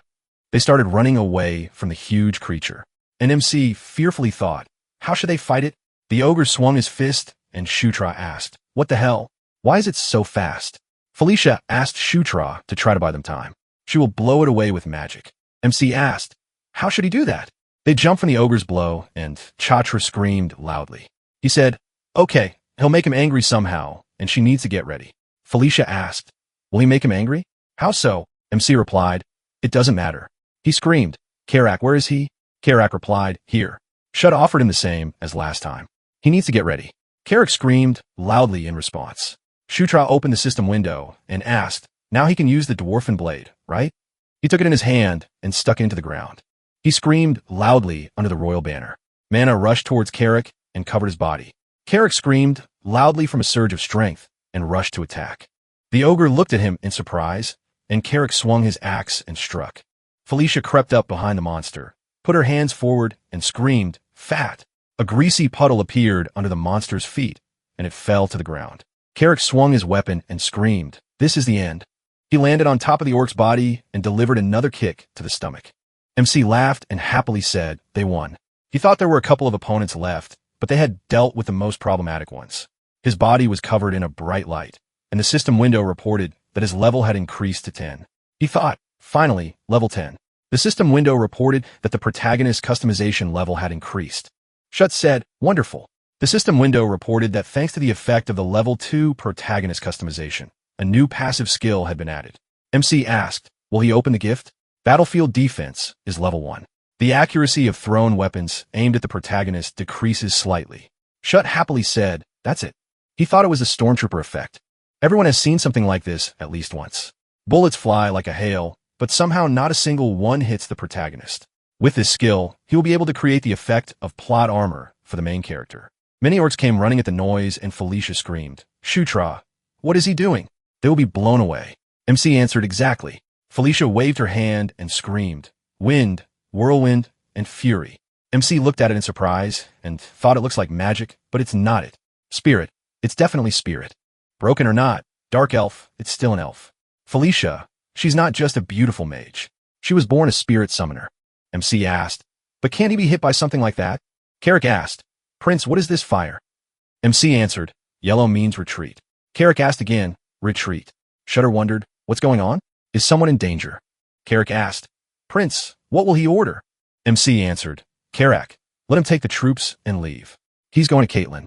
They started running away from the huge creature. And MC fearfully thought, how should they fight it? The ogre swung his fist, and Shutra asked, what the hell? Why is it so fast? Felicia asked Shutra to try to buy them time. She will blow it away with magic. MC asked, how should he do that? They jumped from the ogre's blow, and Chatra screamed loudly. He said, okay, he'll make him angry somehow, and she needs to get ready. Felicia asked, will he make him angry? How so? MC replied, it doesn't matter. He screamed, Karak, where is he? Karak replied, here. Shut offered him the same as last time. He needs to get ready. Carrick screamed loudly in response. Shutra opened the system window and asked, now he can use the dwarfen blade, right? He took it in his hand and stuck it into the ground. He screamed loudly under the royal banner. Mana rushed towards Carrick and covered his body. Carrick screamed loudly from a surge of strength and rushed to attack. The ogre looked at him in surprise, and Carrick swung his axe and struck. Felicia crept up behind the monster, put her hands forward, and screamed, fat. A greasy puddle appeared under the monster's feet, and it fell to the ground. Carrick swung his weapon and screamed, this is the end. He landed on top of the orc's body and delivered another kick to the stomach. MC laughed and happily said they won. He thought there were a couple of opponents left, but they had dealt with the most problematic ones. His body was covered in a bright light, and the system window reported that his level had increased to 10. He thought, finally, level 10. The system window reported that the protagonist customization level had increased. Shut said, wonderful. The system window reported that thanks to the effect of the level 2 protagonist customization, a new passive skill had been added. MC asked, will he open the gift? Battlefield defense is level 1. The accuracy of thrown weapons aimed at the protagonist decreases slightly. Shut happily said, that's it. He thought it was a stormtrooper effect. Everyone has seen something like this at least once. Bullets fly like a hail, but somehow not a single one hits the protagonist. With this skill, he will be able to create the effect of plot armor for the main character. Many orcs came running at the noise, and Felicia screamed, Shutra, what is he doing? They will be blown away. MC answered exactly. Felicia waved her hand and screamed, wind, whirlwind, and fury. MC looked at it in surprise and thought it looks like magic, but it's not it. Spirit, it's definitely spirit. Broken or not, dark elf, it's still an elf. Felicia, she's not just a beautiful mage. She was born a spirit summoner. MC asked, but can't he be hit by something like that? Carrick asked, Prince, what is this fire? MC answered, yellow means retreat. Carrick asked again, retreat. Shudder wondered, what's going on? Is someone in danger? Carrick asked, Prince, what will he order? MC answered, Carrick, let him take the troops and leave. He's going to Caitlin.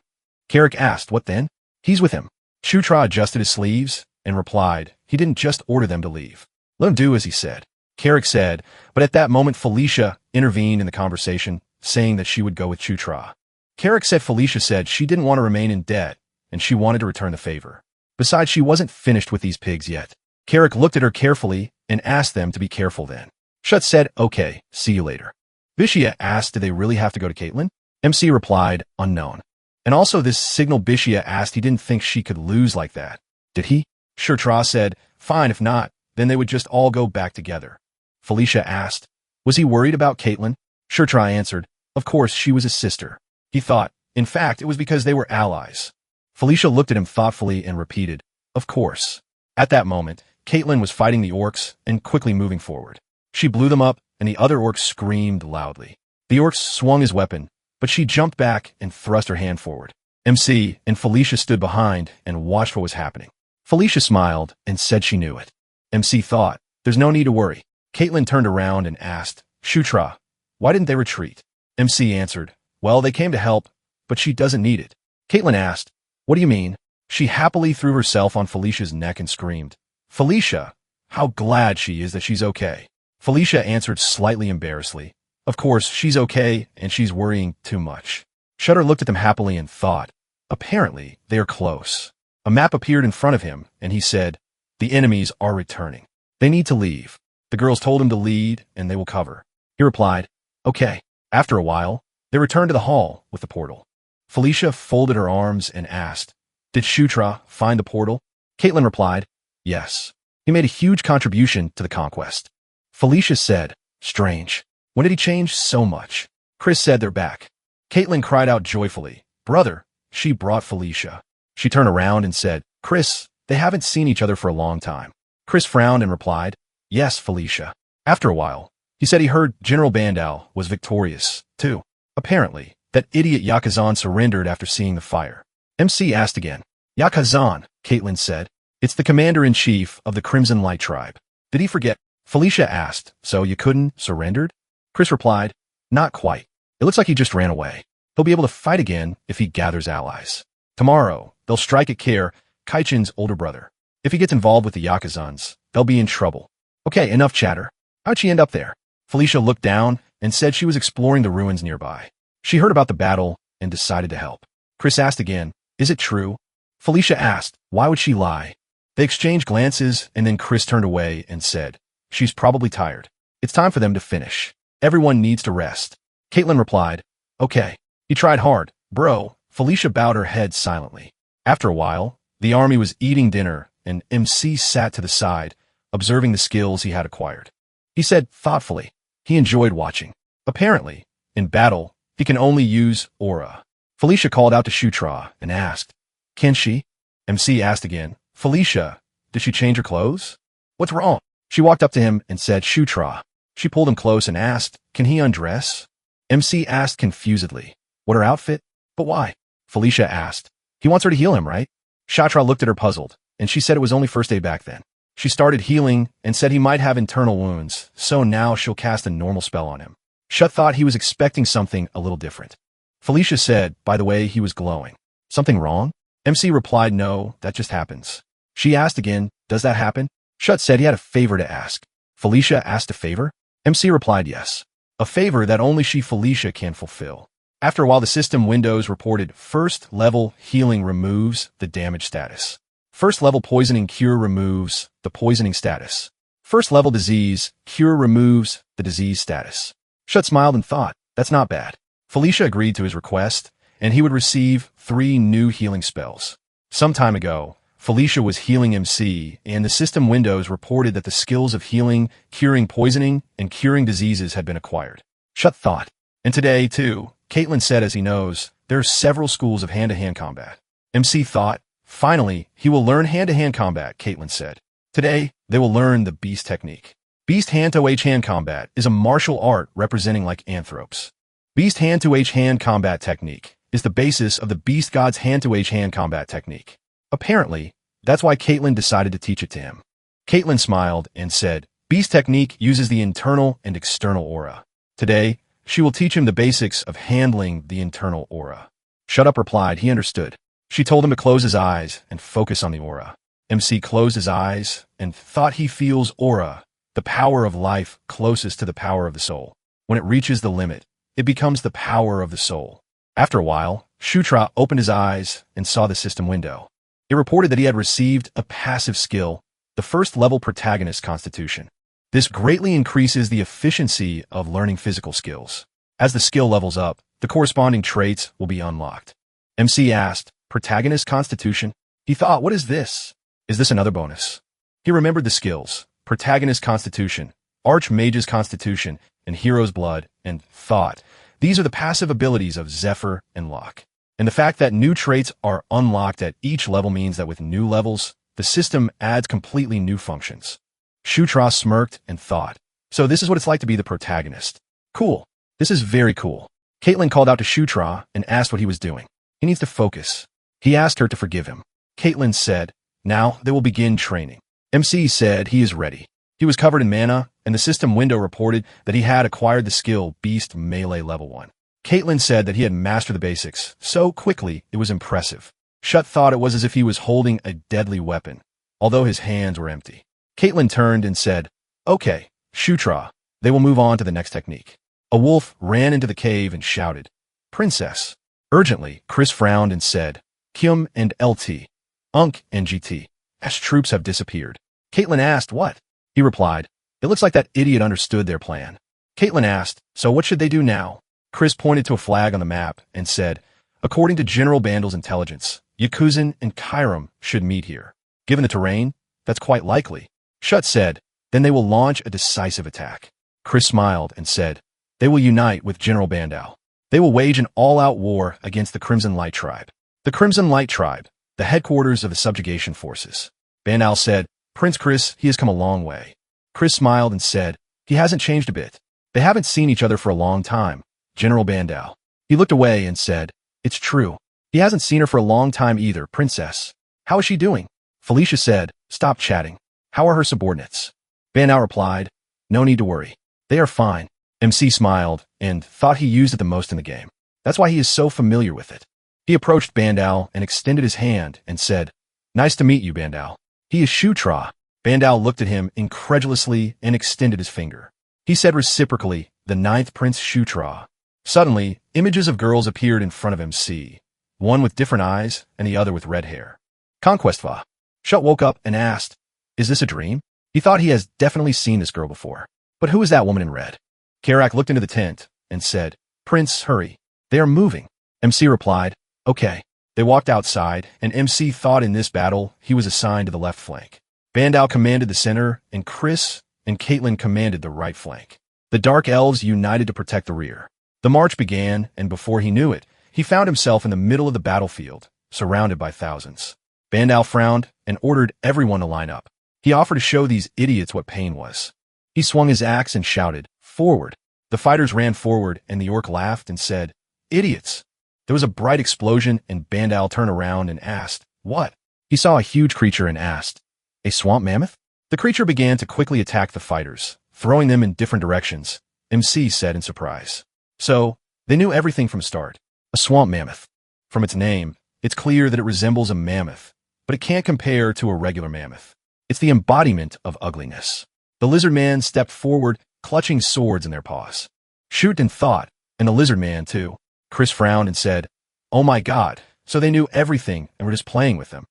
Carrick asked, what then? He's with him. Shutra adjusted his sleeves and replied, he didn't just order them to leave. Let him do as he said. Carrick said, but at that moment Felicia intervened in the conversation, saying that she would go with Shutra. Carrick said Felicia said she didn't want to remain in debt, and she wanted to return the favor. Besides, she wasn't finished with these pigs yet. Carrick looked at her carefully and asked them to be careful then. Shut said, okay, see you later. Bishia asked, did they really have to go to Caitlin? MC replied, unknown. And also this signal Bishia asked, he didn't think she could lose like that. Did he? Shutra said, fine, if not, then they would just all go back together. Felicia asked, was he worried about Caitlin? Shutra answered, of course, she was his sister. He thought, in fact, it was because they were allies. Felicia looked at him thoughtfully and repeated, of course. At that moment, Caitlin was fighting the orcs and quickly moving forward. She blew them up, and the other orcs screamed loudly. The orc swung his weapon, but she jumped back and thrust her hand forward. MC and Felicia stood behind and watched what was happening. Felicia smiled and said she knew it. MC thought, there's no need to worry. Caitlin turned around and asked, Shutra, why didn't they retreat? MC answered, well, they came to help, but she doesn't need it. Caitlin asked, what do you mean? She happily threw herself on Felicia's neck and screamed, Felicia, how glad she is that she's okay. Felicia answered slightly embarrassedly, of course, she's okay, and she's worrying too much. Shudder looked at them happily and thought, apparently, they are close. A map appeared in front of him, and he said, the enemies are returning. They need to leave. The girls told him to lead, and they will cover. He replied, okay. After a while, they returned to the hall with the portal. Felicia folded her arms and asked, did Shutra find the portal? Caitlin replied, yes. He made a huge contribution to the conquest. Felicia said, strange. When did he change so much? Chris said they're back. Caitlin cried out joyfully, brother, she brought Felicia. She turned around and said, Chris, they haven't seen each other for a long time. Chris frowned and replied, yes, Felicia. After a while, he said he heard General Bandal was victorious, too. Apparently, that idiot Yakazan surrendered after seeing the fire. MC asked again. Yakazan, Caitlin said. It's the commander-in-chief of the Crimson Light tribe. Did he forget? Felicia asked, so you couldn't surrendered? Chris replied, not quite. It looks like he just ran away. He'll be able to fight again if he gathers allies. Tomorrow, they'll strike at Kair, Kaichin's older brother. If he gets involved with the Yakazans, they'll be in trouble. Okay, enough chatter. How'd she end up there? Felicia looked down and said she was exploring the ruins nearby. She heard about the battle and decided to help. Chris asked again, Is it true? Felicia asked. Why would she lie? They exchanged glances, and then Chris turned away and said, she's probably tired. It's time for them to finish. Everyone needs to rest. Caitlin replied, okay. He tried hard, bro. Felicia bowed her head silently. After a while, the army was eating dinner, and MC sat to the side, observing the skills he had acquired. He said thoughtfully, he enjoyed watching. Apparently, in battle, he can only use aura. Felicia called out to Shutra and asked, can she? MC asked again, Felicia, did she change her clothes? What's wrong? She walked up to him and said, Shutra. She pulled him close and asked, can he undress? MC asked confusedly, what her outfit? But why? Felicia asked, he wants her to heal him, right? Shatra looked at her puzzled, and she said it was only first day back then. She started healing and said he might have internal wounds, so now she'll cast a normal spell on him. Shut thought he was expecting something a little different. Felicia said, by the way, he was glowing. Something wrong? MC replied, no, that just happens. She asked again, does that happen? Shut said he had a favor to ask. Felicia asked a favor? MC replied, yes. A favor that only Felicia can fulfill. After a while, the system windows reported first level healing removes the damage status. First level poisoning cure removes the poisoning status. First level disease cure removes the disease status. Shut smiled and thought, that's not bad. Felicia agreed to his request, and he would receive 3 new healing spells. Some time ago, Felicia was healing MC, and the system windows reported that the skills of healing, curing poisoning, and curing diseases had been acquired. Shut thought. And today, too, Caitlin said as he knows, there are several schools of hand-to-hand combat. MC thought, finally, he will learn hand-to-hand combat, Caitlin said. Today, they will learn the beast technique. Beast hand-to-hand combat is a martial art representing like anthropes. Beast hand-to-hand combat technique is the basis of the beast god's hand-to-hand combat technique. Apparently, that's why Caitlin decided to teach it to him. Caitlin smiled and said, beast technique uses the internal and external aura. Today, she will teach him the basics of handling the internal aura. Shut up replied, he understood. She told him to close his eyes and focus on the aura. MC closed his eyes and thought he feels aura, the power of life closest to the power of the soul. When it reaches the limit, it becomes the power of the soul. After a while, Shutra opened his eyes and saw the system window. It reported that he had received a passive skill, the first level protagonist constitution. This greatly increases the efficiency of learning physical skills. As the skill levels up, the corresponding traits will be unlocked. MC asked, protagonist constitution? He thought, what is this? Is this another bonus? He remembered the skills, protagonist constitution, archmage's constitution, and hero's blood, and thought, these are the passive abilities of Zephyr and Locke. And the fact that new traits are unlocked at each level means that with new levels, the system adds completely new functions. Shutra smirked and thought, so this is what it's like to be the protagonist. Cool. This is very cool. Caitlin called out to Shutra and asked what he was doing. He needs to focus. He asked her to forgive him. Caitlin said, now they will begin training. MC said he is ready. He was covered in mana, and the system window reported that he had acquired the skill Beast Melee Level 1. Caitlin said that he had mastered the basics so quickly it was impressive. Shut thought it was as if he was holding a deadly weapon, although his hands were empty. Caitlin turned and said, okay, Shutra, they will move on to the next technique. A wolf ran into the cave and shouted, Princess. Urgently, Chris frowned and said, Kyum and LT, Unk and GT, as troops have disappeared. Caitlin asked, what? He replied, it looks like that idiot understood their plan. Caitlin asked, so what should they do now? Chris pointed to a flag on the map and said, according to General Bandle's intelligence, Yakuzan and Kairam should meet here. Given the terrain, that's quite likely. Shut said, then they will launch a decisive attack. Chris smiled and said, they will unite with General Bandal. They will wage an all-out war against the Crimson Light Tribe. The Crimson Light Tribe, the headquarters of the subjugation forces. Bandal said, Prince Chris, he has come a long way. Chris smiled and said, he hasn't changed a bit. They haven't seen each other for a long time. General Bandal. He looked away and said, it's true. He hasn't seen her for a long time either, Princess. How is she doing? Felicia said, stop chatting. How are her subordinates? Bandal replied, no need to worry. They are fine. MC smiled and thought he used it the most in the game. That's why he is so familiar with it. He approached Bandal and extended his hand and said, nice to meet you, Bandal. He is Shutra. Bandal looked at him incredulously and extended his finger. He said reciprocally, the 9th Prince Shutra. Suddenly, images of girls appeared in front of MC. one with different eyes and the other with red hair. Conquestva. Shut woke up and asked, "Is this a dream?" He thought he has definitely seen this girl before. But who is that woman in red? Karak looked into the tent and said, "Prince, hurry. They are moving." MC replied, "Okay." They walked outside, and MC thought in this battle he was assigned to the left flank. Bandao commanded the center, and Chris and Caitlin commanded the right flank. The Dark Elves united to protect the rear. The march began, and before he knew it, he found himself in the middle of the battlefield, surrounded by thousands. Bandao frowned and ordered everyone to line up. He offered to show these idiots what pain was. He swung his axe and shouted, "Forward!" The fighters ran forward, and the orc laughed and said, "Idiots!" There was a bright explosion, and Bandal turned around and asked, "What?" He saw a huge creature and asked, "A swamp mammoth?" The creature began to quickly attack the fighters, throwing them in different directions, MC said in surprise. So, they knew everything from start. A swamp mammoth. From its name, it's clear that it resembles a mammoth, but it can't compare to a regular mammoth. It's the embodiment of ugliness. The lizard man stepped forward, clutching swords in their paws. Shoot and thought, and the lizard man too. Chris frowned and said, "Oh my God, so they knew everything and were just playing with them."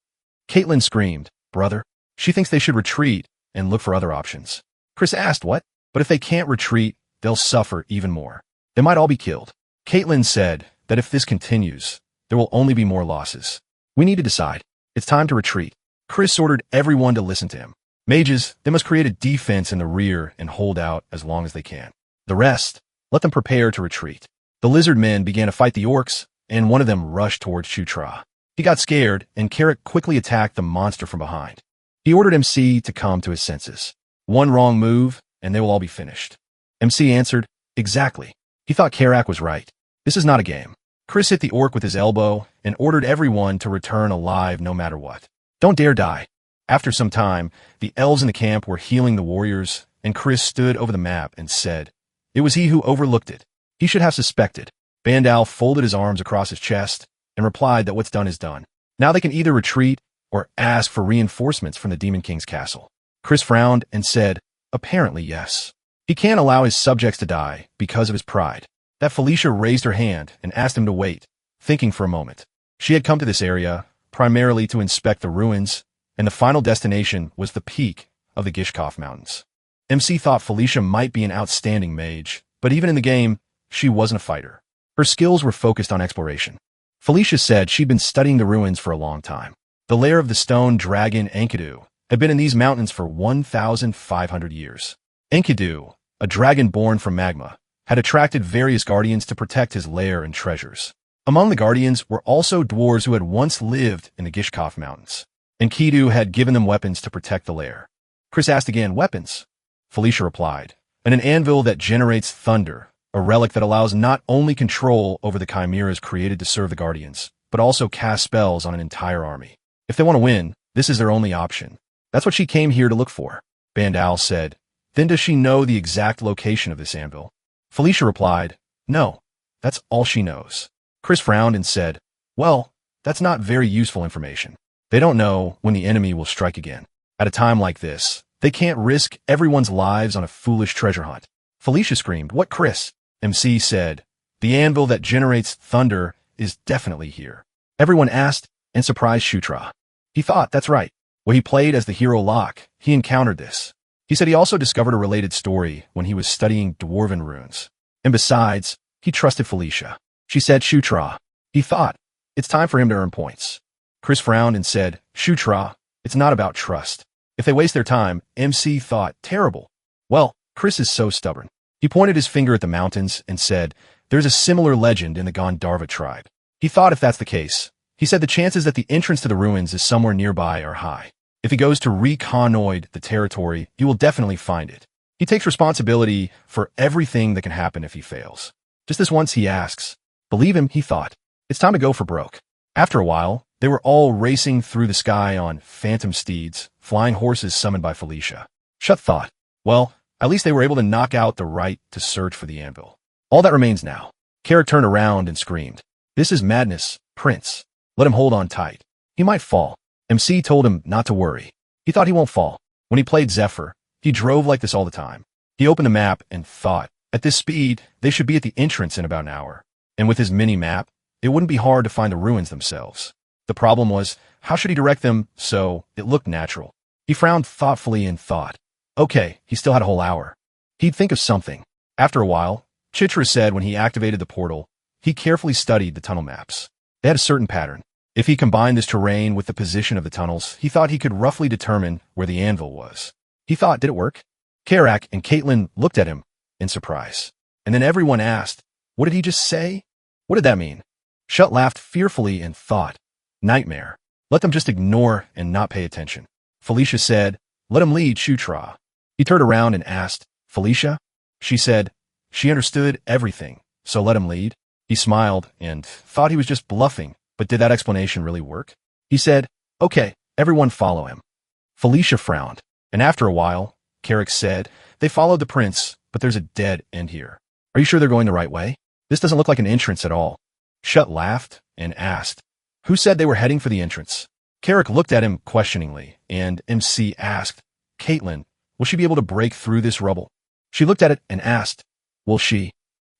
Caitlin screamed, "Brother." She thinks they should retreat and look for other options. Chris asked what? But if they can't retreat, they'll suffer even more. They might all be killed. Caitlin said that if this continues, there will only be more losses. We need to decide. It's time to retreat. Chris ordered everyone to listen to him. Mages, they must create a defense in the rear and hold out as long as they can. The rest, let them prepare to retreat. The lizard men began to fight the orcs, and one of them rushed towards Shutra. He got scared, and Carrick quickly attacked the monster from behind. He ordered MC to come to his senses. One wrong move, and they will all be finished. MC answered, "Exactly." He thought Karak was right. This is not a game. Chris hit the orc with his elbow and ordered everyone to return alive no matter what. Don't dare die. After some time, the elves in the camp were healing the warriors, and Chris stood over the map and said, "It was he who overlooked it. He should have suspected." Bandal folded his arms across his chest and replied that what's done is done. Now they can either retreat or ask for reinforcements from the Demon King's castle. Chris frowned and said, "Apparently yes." He can't allow his subjects to die because of his pride. That Felicia raised her hand and asked him to wait, thinking for a moment. She had come to this area primarily to inspect the ruins, and the final destination was the peak of the Gishkov Mountains. MC thought Felicia might be an outstanding mage, but even in the game, she wasn't a fighter. Her skills were focused on exploration. Felicia said she'd been studying the ruins for a long time. The lair of the stone dragon Enkidu had been in these mountains for 1,500 years. Enkidu, a dragon born from magma, had attracted various guardians to protect his lair and treasures. Among the guardians were also dwarves who had once lived in the Gishkov Mountains. Enkidu had given them weapons to protect the lair. Chris asked again, "Weapons?" Felicia replied, "And an anvil that generates thunder, a relic that allows not only control over the chimeras created to serve the guardians, but also cast spells on an entire army. If they want to win, this is their only option. That's what she came here to look for." Bandal said, "Then does she know the exact location of this anvil?" Felicia replied, "No, that's all she knows." Chris frowned and said, "Well, that's not very useful information. They don't know when the enemy will strike again. At a time like this, they can't risk everyone's lives on a foolish treasure hunt." Felicia screamed, "What, Chris?" MC said, "The anvil that generates thunder is definitely here." Everyone asked and surprised Shutra. He thought, that's right. When he played as the hero Locke, he encountered this. He said he also discovered a related story when he was studying dwarven runes. And besides, he trusted Felicia. She said, "Shutra." He thought, it's time for him to earn points. Chris frowned and said, "Shutra, it's not about trust. If they waste their time," MC thought, terrible. Well, Chris is so stubborn. He pointed his finger at the mountains and said, "There's a similar legend in the Gandharva tribe." He thought if that's the case, he said the chances that the entrance to the ruins is somewhere nearby are high. If he goes to reconnoiter the territory, he will definitely find it. He takes responsibility for everything that can happen if he fails. Just this once he asks. Believe him, he thought. It's time to go for broke. After a while, they were all racing through the sky on phantom steeds, flying horses summoned by Felicia. Shut thought. Well, at least they were able to knock out the right to search for the anvil. All that remains now. Carrot turned around and screamed, "This is madness, Prince. Let him hold on tight. He might fall." MC told him not to worry. He thought he won't fall. When he played Zephyr, he drove like this all the time. He opened the map and thought, at this speed, they should be at the entrance in about an hour. And with his mini-map, it wouldn't be hard to find the ruins themselves. The problem was, how should he direct them so it looked natural? He frowned thoughtfully and thought. Okay, he still had a whole hour. He'd think of something. After a while, Chitra said when he activated the portal, he carefully studied the tunnel maps. They had a certain pattern. If he combined this terrain with the position of the tunnels, he thought he could roughly determine where the anvil was. He thought, did it work? Karak and Caitlin looked at him in surprise. And then everyone asked, what did he just say? What did that mean? Shut laughed fearfully and thought, nightmare. Let them just ignore and not pay attention. Felicia said, let him lead, Shutra. He turned around and asked, Felicia? She said, she understood everything, so let him lead. He smiled and thought he was just bluffing, but did that explanation really work? He said, okay, everyone follow him. Felicia frowned, and after a while, Carrick said, they followed the prince, but there's a dead end here. Are you sure they're going the right way? This doesn't look like an entrance at all. Shut laughed and asked, who said they were heading for the entrance? Carrick looked at him questioningly, and MC asked, Caitlin, will she be able to break through this rubble? She looked at it and asked, will she?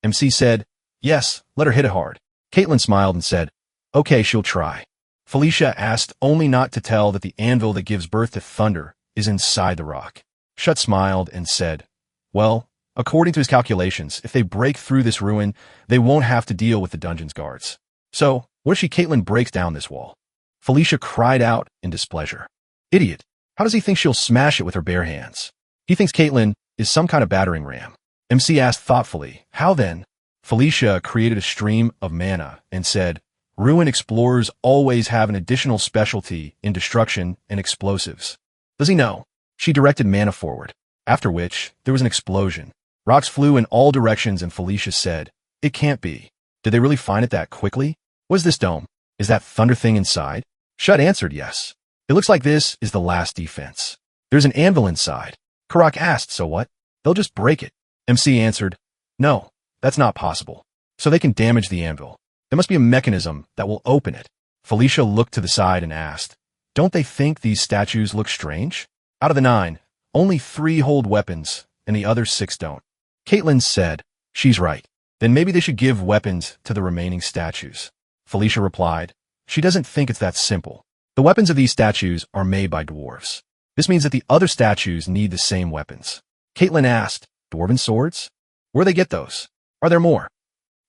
MC said, yes, let her hit it hard. Caitlin smiled and said, okay, she'll try. Felicia asked only not to tell that the anvil that gives birth to thunder is inside the rock. Shut smiled and said, well, according to his calculations, if they break through this ruin, they won't have to deal with the dungeon's guards. So, what if Caitlin breaks down this wall? Felicia cried out in displeasure. Idiot. How does he think she'll smash it with her bare hands? He thinks Caitlin is some kind of battering ram. MC asked thoughtfully, how then? Felicia created a stream of mana and said, ruin explorers always have an additional specialty in destruction and explosives. Does he know? She directed mana forward, after which there was an explosion. Rocks flew in all directions and Felicia said, it can't be. Did they really find it that quickly? What is this dome? Is that thunder thing inside? Shut answered yes. It looks like this is the last defense. There's an anvil inside. Karak asked, so what? They'll just break it. MC answered, no, that's not possible. So they can damage the anvil. There must be a mechanism that will open it. Felicia looked to the side and asked, don't they think these statues look strange? Out of the 9, only 3 hold weapons and the other 6 don't. Caitlin said, she's right. Then maybe they should give weapons to the remaining statues. Felicia replied, she doesn't think it's that simple. The weapons of these statues are made by dwarves. This means that the other statues need the same weapons. Caitlin asked, dwarven swords? Where do they get those? Are there more?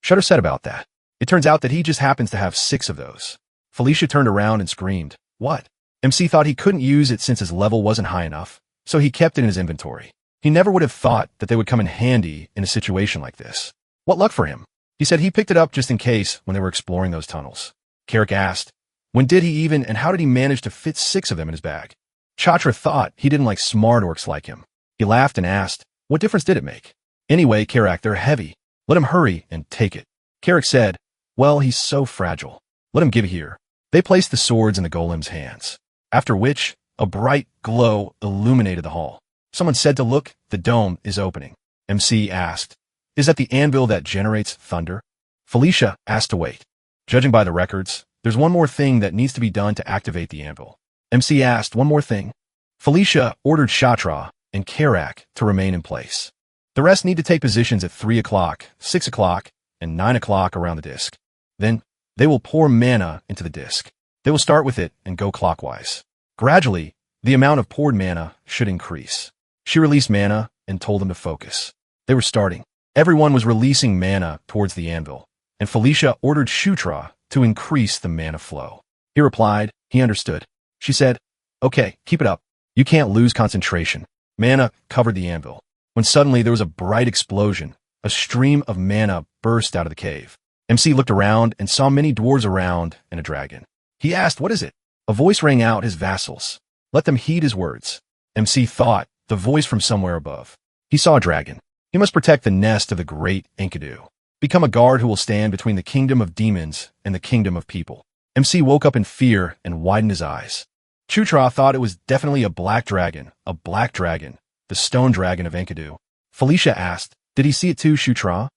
Shutter said about that. It turns out that he just happens to have 6 of those. Felicia turned around and screamed, what? MC thought he couldn't use it since his level wasn't high enough, so he kept it in his inventory. He never would have thought that they would come in handy in a situation like this. What luck for him? He said he picked it up just in case when they were exploring those tunnels. Carrick asked, when did he even and how did he manage to fit 6 of them in his bag? Chatra thought he didn't like smart orcs like him. He laughed and asked, what difference did it make? Anyway, Carrick, they're heavy. Let him hurry and take it. Carrick said, well, he's so fragile. Let him give it here. They placed the swords in the golem's hands, after which a bright glow illuminated the hall. Someone said to look, the dome is opening. MC asked, is that the anvil that generates thunder? Felicia asked to wait. Judging by the records, there's one more thing that needs to be done to activate the anvil. MC asked, one more thing? Felicia ordered Shatra and Karak to remain in place. The rest need to take positions at 3 o'clock, 6 o'clock, and 9 o'clock around the disk. Then, they will pour mana into the disk. They will start with it and go clockwise. Gradually, the amount of poured mana should increase. She released mana and told them to focus. They were starting. Everyone was releasing mana towards the anvil, and Felicia ordered Shutra to increase the mana flow. He replied, he understood. She said, okay, keep it up. You can't lose concentration. Mana covered the anvil, when suddenly there was a bright explosion. A stream of mana burst out of the cave. MC looked around and saw many dwarves around and a dragon. He asked, what is it? A voice rang out his vassals. Let them heed his words. MC thought, the voice from somewhere above. He saw a dragon. He must protect the nest of the great Enkidu. Become a guard who will stand between the kingdom of demons and the kingdom of people. MC woke up in fear and widened his eyes. Chutra thought it was definitely a black dragon, the stone dragon of Enkidu. Felicia asked, did he see it too, Shutra?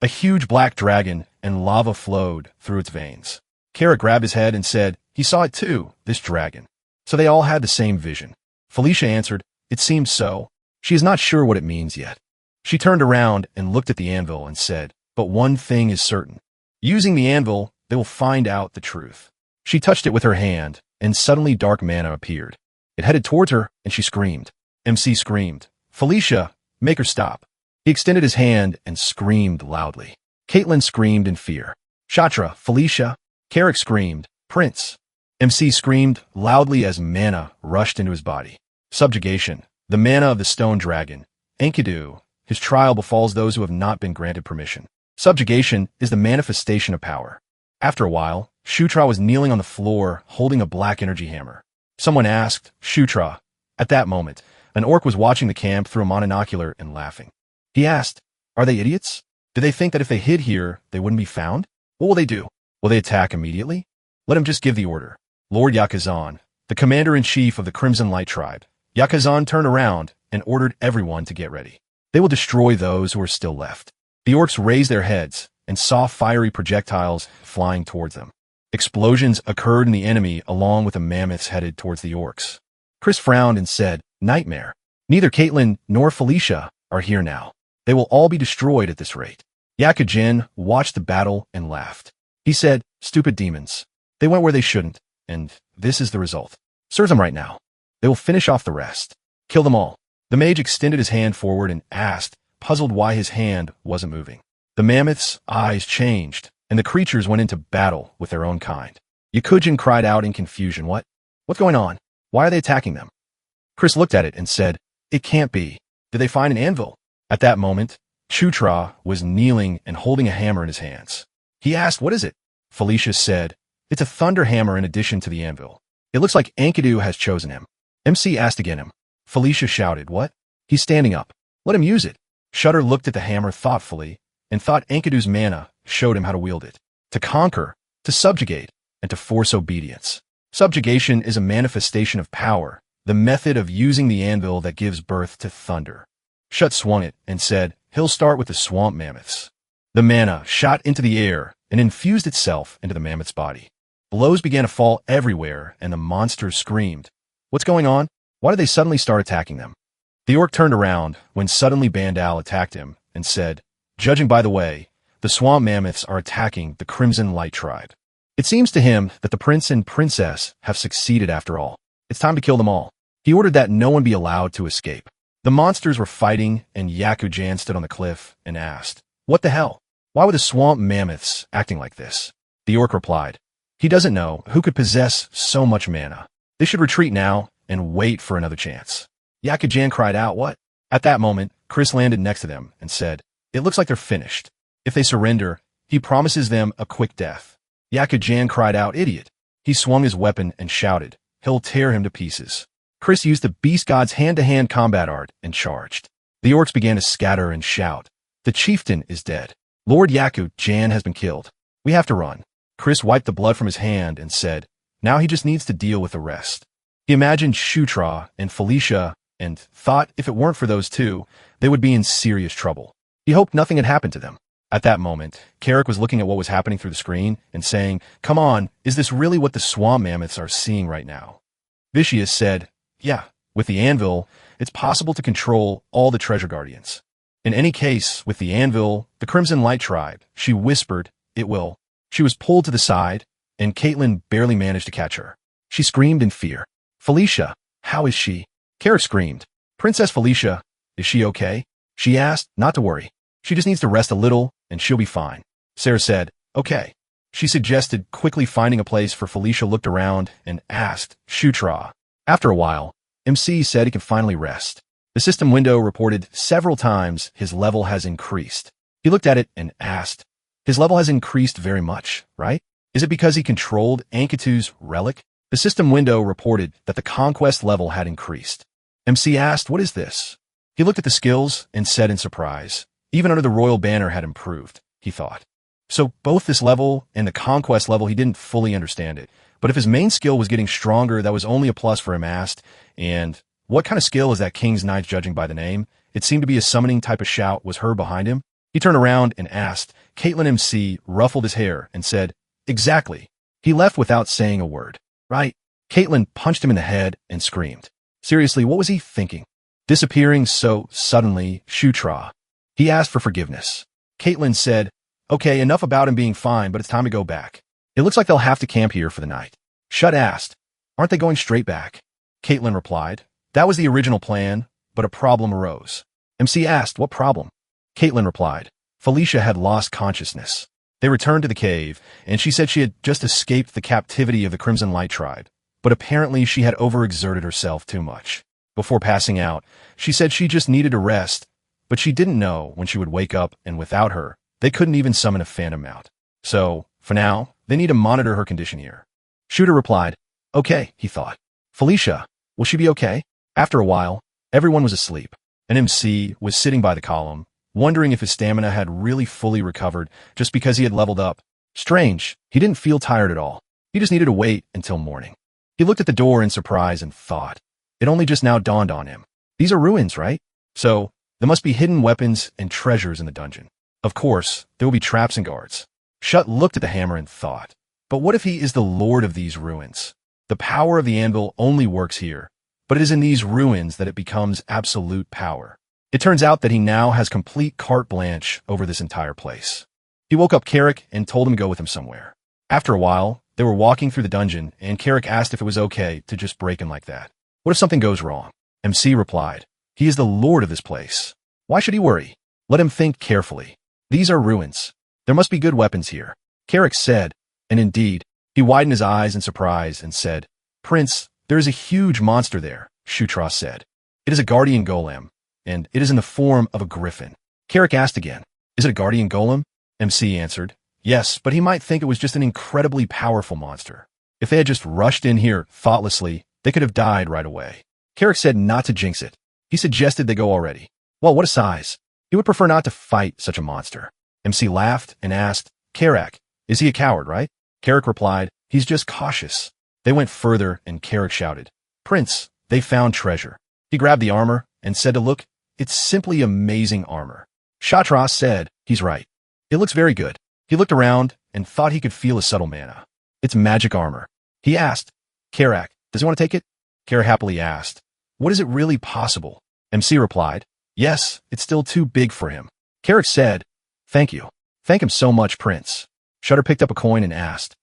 A huge black dragon and lava flowed through its veins. Kara grabbed his head and said, he saw it too, this dragon. So they all had the same vision. Felicia answered, it seems so. She is not sure what it means yet. She turned around and looked at the anvil and said, but one thing is certain. Using the anvil, they will find out the truth. She touched it with her hand, and suddenly dark mana appeared. It headed towards her, and she screamed. MC screamed, "Felicia, make her stop." He extended his hand and screamed loudly. Caitlin screamed in fear. "Shatra, Felicia." Carrick screamed, "Prince." MC screamed loudly as mana rushed into his body. Subjugation, the mana of the stone dragon. Enkidu, his trial befalls those who have not been granted permission. Subjugation is the manifestation of power. After a while, Shutra was kneeling on the floor, holding a black energy hammer. Someone asked, "Shutra." At that moment, an orc was watching the camp through a monocular and laughing. He asked, "Are they idiots? Do they think that if they hid here, they wouldn't be found? What will they do? Will they attack immediately? Let him just give the order." Lord Yakazan, the commander-in-chief of the Crimson Light tribe, Yakazan turned around and ordered everyone to get ready. They will destroy those who are still left. The orcs raised their heads and saw fiery projectiles flying towards them. Explosions occurred in the enemy along with the mammoths headed towards the orcs. Chris frowned and said, "Nightmare. Neither Caitlin nor Felicia are here now. They will all be destroyed at this rate." Yakujin watched the battle and laughed. He said, "Stupid demons. They went where they shouldn't, and this is the result. Serves them right now. They will finish off the rest. Kill them all." The mage extended his hand forward and asked, puzzled why his hand wasn't moving. The mammoth's eyes changed, and the creatures went into battle with their own kind. Yakujin cried out in confusion, What's going on? Why are they attacking them?" Chris looked at it and said, "It can't be. Did they find an anvil?" At that moment, Chutra was kneeling and holding a hammer in his hands. He asked, "What is it?" Felicia said, "It's a thunder hammer in addition to the anvil. It looks like Enkidu has chosen him." MC asked again. Felicia shouted, "What?" "He's standing up. Let him use it." Shutter looked at the hammer thoughtfully and thought Enkidu's mana showed him how to wield it. To conquer, to subjugate, and to force obedience. Subjugation is a manifestation of power, the method of using the anvil that gives birth to thunder. Shut swung it and said, "He'll start with the swamp mammoths." The mana shot into the air and infused itself into the mammoth's body. Blows began to fall everywhere, and the monsters screamed. "What's going on? Why did they suddenly start attacking them?" The orc turned around when suddenly Bandal attacked him and said, "Judging by the way, the swamp mammoths are attacking the Crimson Light tribe. It seems to him that the prince and princess have succeeded after all. It's time to kill them all." He ordered that no one be allowed to escape. The monsters were fighting, and Yakujan stood on the cliff and asked, "What the hell? Why were the swamp mammoths acting like this?" The orc replied, "He doesn't know who could possess so much mana. They should retreat now and wait for another chance." Yakujan cried out, "What?" At that moment, Chris landed next to them and said, "It looks like they're finished. If they surrender, he promises them a quick death." Yakujan cried out, "Idiot." He swung his weapon and shouted, "He'll tear him to pieces." Chris used the beast god's hand-to-hand combat art and charged. The orcs began to scatter and shout, "The chieftain is dead. Lord Yakujan has been killed. We have to run." Chris wiped the blood from his hand and said, "Now he just needs to deal with the rest." He imagined Shutra and Felicia and thought if it weren't for those two, they would be in serious trouble. He hoped nothing had happened to them. At that moment, Carrick was looking at what was happening through the screen and saying, "Come on, is this really what the swamp mammoths are seeing right now?" Vicious said, "Yeah, with the anvil, it's possible to control all the treasure guardians. In any case, with the anvil, the Crimson Light tribe," she whispered, "it will." She was pulled to the side, and Caitlin barely managed to catch her. She screamed in fear. "Felicia, how is she?" Carrick screamed, "Princess Felicia, is she okay?" She asked, "Not to worry. She just needs to rest a little, and she'll be fine." Sarah said, "Okay." She suggested quickly finding a place for Felicia, looked around, and asked, "Shutra." After a while, MC said he can finally rest. The system window reported several times his level has increased. He looked at it and asked, "His level has increased very much, right? Is it because he controlled Ankitu's relic?" The system window reported that the conquest level had increased. MC asked, "What is this?" He looked at the skills and said in surprise, "Even under the royal banner had improved," he thought. So both this level and the conquest level, he didn't fully understand it. But if his main skill was getting stronger, that was only a plus for him. Asked, "And what kind of skill is that King's Knight, judging by the name?" It seemed to be a summoning type of shout was heard behind him. He turned around and asked. Caitlin MC ruffled his hair and said, "Exactly." He left without saying a word. "Right." Caitlin punched him in the head and screamed. Seriously, what was he thinking? Disappearing so suddenly, Shutra. He asked for forgiveness. Caitlin said, "Okay, enough about him being fine, but it's time to go back." It looks like they'll have to camp here for the night. Shut asked, aren't they going straight back? Caitlin replied, that was the original plan, but a problem arose. MC asked, what problem? Caitlin replied, Felicia had lost consciousness. They returned to the cave, and she said she had just escaped the captivity of the Crimson Light tribe, but apparently she had overexerted herself too much. Before passing out, she said she just needed to rest, but she didn't know when she would wake up, and without her, they couldn't even summon a phantom mount. So, for now, they need to monitor her condition here. Shooter replied, okay, he thought. Felicia, will she be okay? After a while, everyone was asleep, and MC was sitting by the column, wondering if his stamina had really fully recovered just because he had leveled up. Strange, he didn't feel tired at all. He just needed to wait until morning. He looked at the door in surprise and thought. It only just now dawned on him. These are ruins, right? So, there must be hidden weapons and treasures in the dungeon. Of course, there will be traps and guards. Shut looked at the hammer and thought, but what if he is the lord of these ruins? The power of the anvil only works here, but it is in these ruins that it becomes absolute power. It turns out that he now has complete carte blanche over this entire place. He woke up Carrick and told him to go with him somewhere. After a while, they were walking through the dungeon, and Carrick asked if it was okay to just break in like that. What if something goes wrong? MC replied, he is the lord of this place. Why should he worry? Let him think carefully. These are ruins. There must be good weapons here. Carrick said, and indeed, he widened his eyes in surprise and said, Prince, there is a huge monster there, Shutra said. It is a guardian golem, and it is in the form of a griffin. Carrick asked again, is it a guardian golem? MC answered, yes, but he might think it was just an incredibly powerful monster. If they had just rushed in here thoughtlessly, they could have died right away. Carrick said not to jinx it. He suggested they go already. Well, what a size. He would prefer not to fight such a monster. MC laughed and asked, Carrick, is he a coward, right? Carrick replied, he's just cautious. They went further and Carrick shouted, Prince, they found treasure. He grabbed the armor and said to look, it's simply amazing armor. Shatras said, he's right. It looks very good. He looked around and thought he could feel a subtle mana. It's magic armor. He asked, Carrick, does he want to take it? Carrick happily asked, what is it really possible? MC replied, yes, it's still too big for him. Carrick said, thank you. Thank him so much, Prince. Shutter picked up a coin and asked,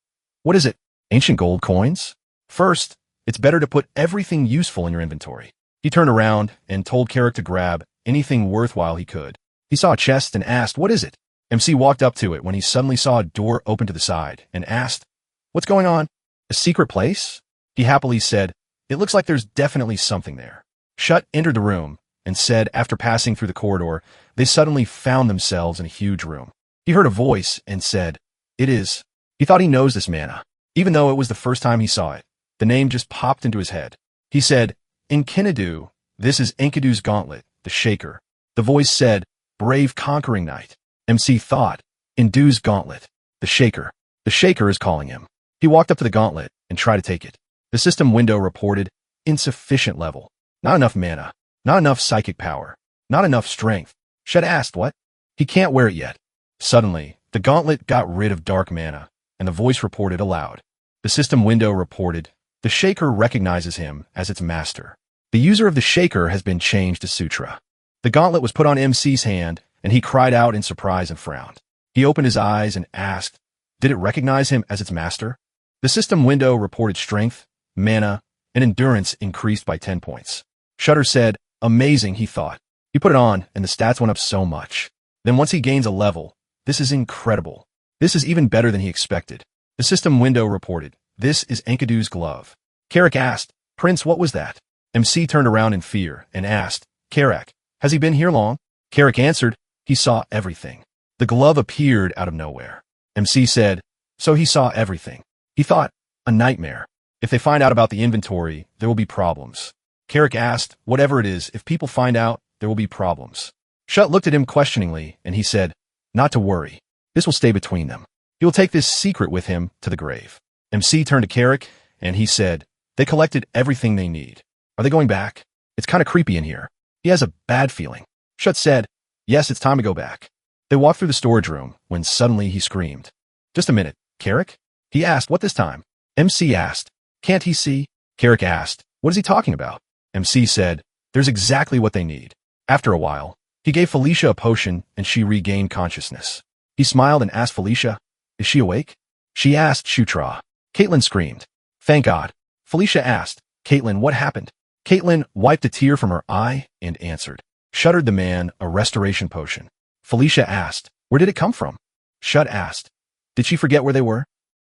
what is it? Ancient gold coins? First, it's better to put everything useful in your inventory. He turned around and told Carrick to grab anything worthwhile he could. He saw a chest and asked, what is it? MC walked up to it when he suddenly saw a door open to the side and asked, what's going on? A secret place? He happily said, it looks like there's definitely something there. Shut entered the room and said after passing through the corridor, they suddenly found themselves in a huge room. He heard a voice and said, it is. He thought he knows this mana. Even though it was the first time he saw it, the name just popped into his head. He said, Enkidu, this is Enkidu's gauntlet, the Shaker. The voice said, brave conquering knight. MC thought, Endu's gauntlet, the Shaker. The Shaker is calling him. He walked up to the gauntlet and tried to take it. The system window reported, insufficient level. Not enough mana. Not enough psychic power. Not enough strength. Shed asked what? He can't wear it yet. Suddenly, the gauntlet got rid of dark mana, and the voice reported aloud. The system window reported, the Shaker recognizes him as its master. The user of the Shaker has been changed to Sutra. The gauntlet was put on MC's hand, and he cried out in surprise and frowned. He opened his eyes and asked, did it recognize him as its master? The system window reported strength, mana, and endurance increased by 10 points. Shutter said, amazing, he thought. He put it on, and the stats went up so much. Then once he gains a level, this is incredible. This is even better than he expected. The system window reported, this is Enkidu's glove. Carrick asked, Prince, what was that? MC turned around in fear and asked, Carrick, has he been here long? Carrick answered, he saw everything. The glove appeared out of nowhere. MC said, so he saw everything. He thought, a nightmare. If they find out about the inventory, there will be problems. Carrick asked, whatever it is, if people find out, there will be problems. Shut looked at him questioningly, and he said, not to worry. This will stay between them. He will take this secret with him to the grave. MC turned to Carrick, and he said, they collected everything they need. Are they going back? It's kind of creepy in here. He has a bad feeling. Shut said, yes, it's time to go back. They walked through the storage room when suddenly he screamed. Just a minute, Carrick? He asked, what this time? MC asked, can't he see? Carrick asked, what is he talking about? MC said, there's exactly what they need. After a while, he gave Felicia a potion and she regained consciousness. He smiled and asked Felicia, is she awake? She asked Shutra. Caitlin screamed. Thank God. Felicia asked, Caitlin, what happened? Caitlin wiped a tear from her eye and answered. Shuddered the man, a restoration potion. Felicia asked, where did it come from? Shut asked, did she forget where they were?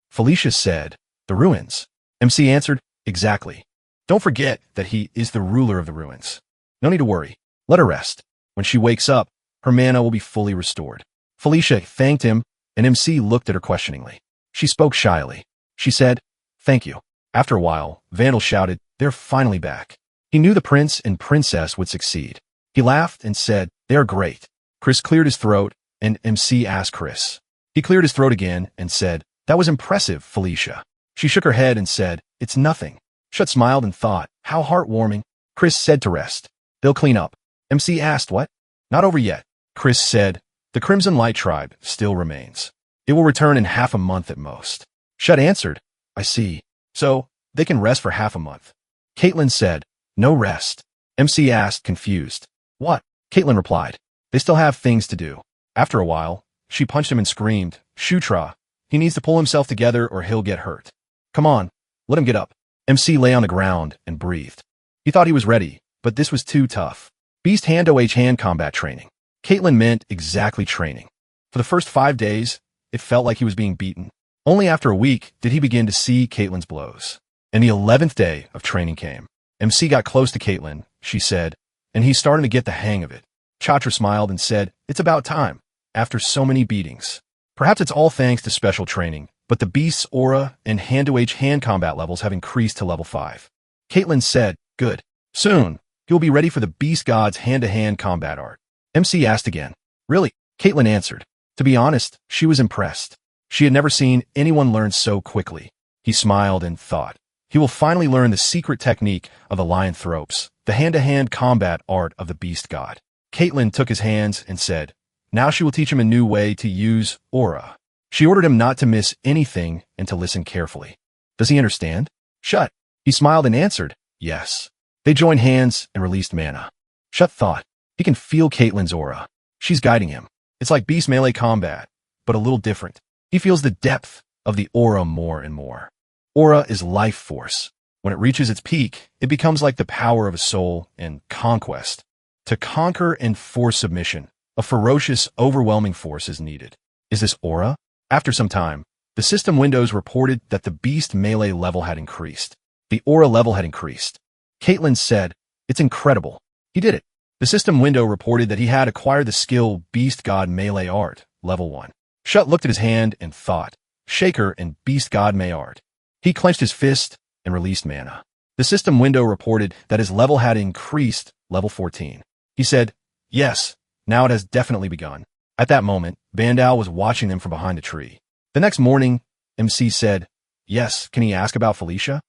Felicia said, the ruins. MC answered, exactly. Don't forget that he is the ruler of the ruins. No need to worry. Let her rest. When she wakes up, her mana will be fully restored. Felicia thanked him, and MC looked at her questioningly. She spoke shyly. She said, thank you. After a while, Vandal shouted, they're finally back. He knew the prince and princess would succeed. He laughed and said, they are great. Chris cleared his throat, and MC asked Chris. He cleared his throat again and said, that was impressive, Felicia. She shook her head and said, it's nothing. Shut smiled and thought, how heartwarming. Chris said to rest. They'll clean up. MC asked what? Not over yet. Chris said, the Crimson Light tribe still remains. It will return in half a month at most. Shut answered, I see. So, they can rest for half a month. Caitlin said, no rest. MC asked, confused. What? Caitlin replied, they still have things to do. After a while, she punched him and screamed, Shutra, he needs to pull himself together or he'll get hurt. Come on, let him get up. MC lay on the ground and breathed. He thought he was ready, but this was too tough. Beast hand-to-hand combat training. Caitlin meant exactly training. For the first 5 days, it felt like he was being beaten. Only after a week did he begin to see Caitlin's blows. And the 11th day of training came. MC got close to Caitlin, she said, and he's starting to get the hang of it. Chatra smiled and said, it's about time, after so many beatings. Perhaps it's all thanks to special training, but the beast's aura and hand-to-hand combat levels have increased to level 5. Caitlin said, good. Soon, you'll be ready for the beast god's hand-to-hand combat art. MC asked again. Really? Caitlin answered. To be honest, she was impressed. She had never seen anyone learn so quickly. He smiled and thought. He will finally learn the secret technique of the lycanthropes, the hand-to-hand combat art of the beast god. Caitlin took his hands and said, now she will teach him a new way to use aura. She ordered him not to miss anything and to listen carefully. Does he understand? Shut. He smiled and answered, yes. They joined hands and released mana. Shut thought. He can feel Caitlin's aura. She's guiding him. It's like beast melee combat, but a little different. He feels the depth of the aura more and more. Aura is life force. When it reaches its peak, it becomes like the power of a soul and conquest. To conquer and force submission, a ferocious, overwhelming force is needed. Is this aura? After some time, the system windows reported that the beast melee level had increased. The aura level had increased. Caitlin said, it's incredible. He did it. The system window reported that he had acquired the skill Beast God Melee Art, level 1. Shut looked at his hand and thought, Shaker and Beast God Melee Art. He clenched his fist and released mana. The system window reported that his level had increased, level 14. He said, yes, now it has definitely begun. At that moment, Bandal was watching them from behind a tree. The next morning, MC said, yes, can he ask about Felicia?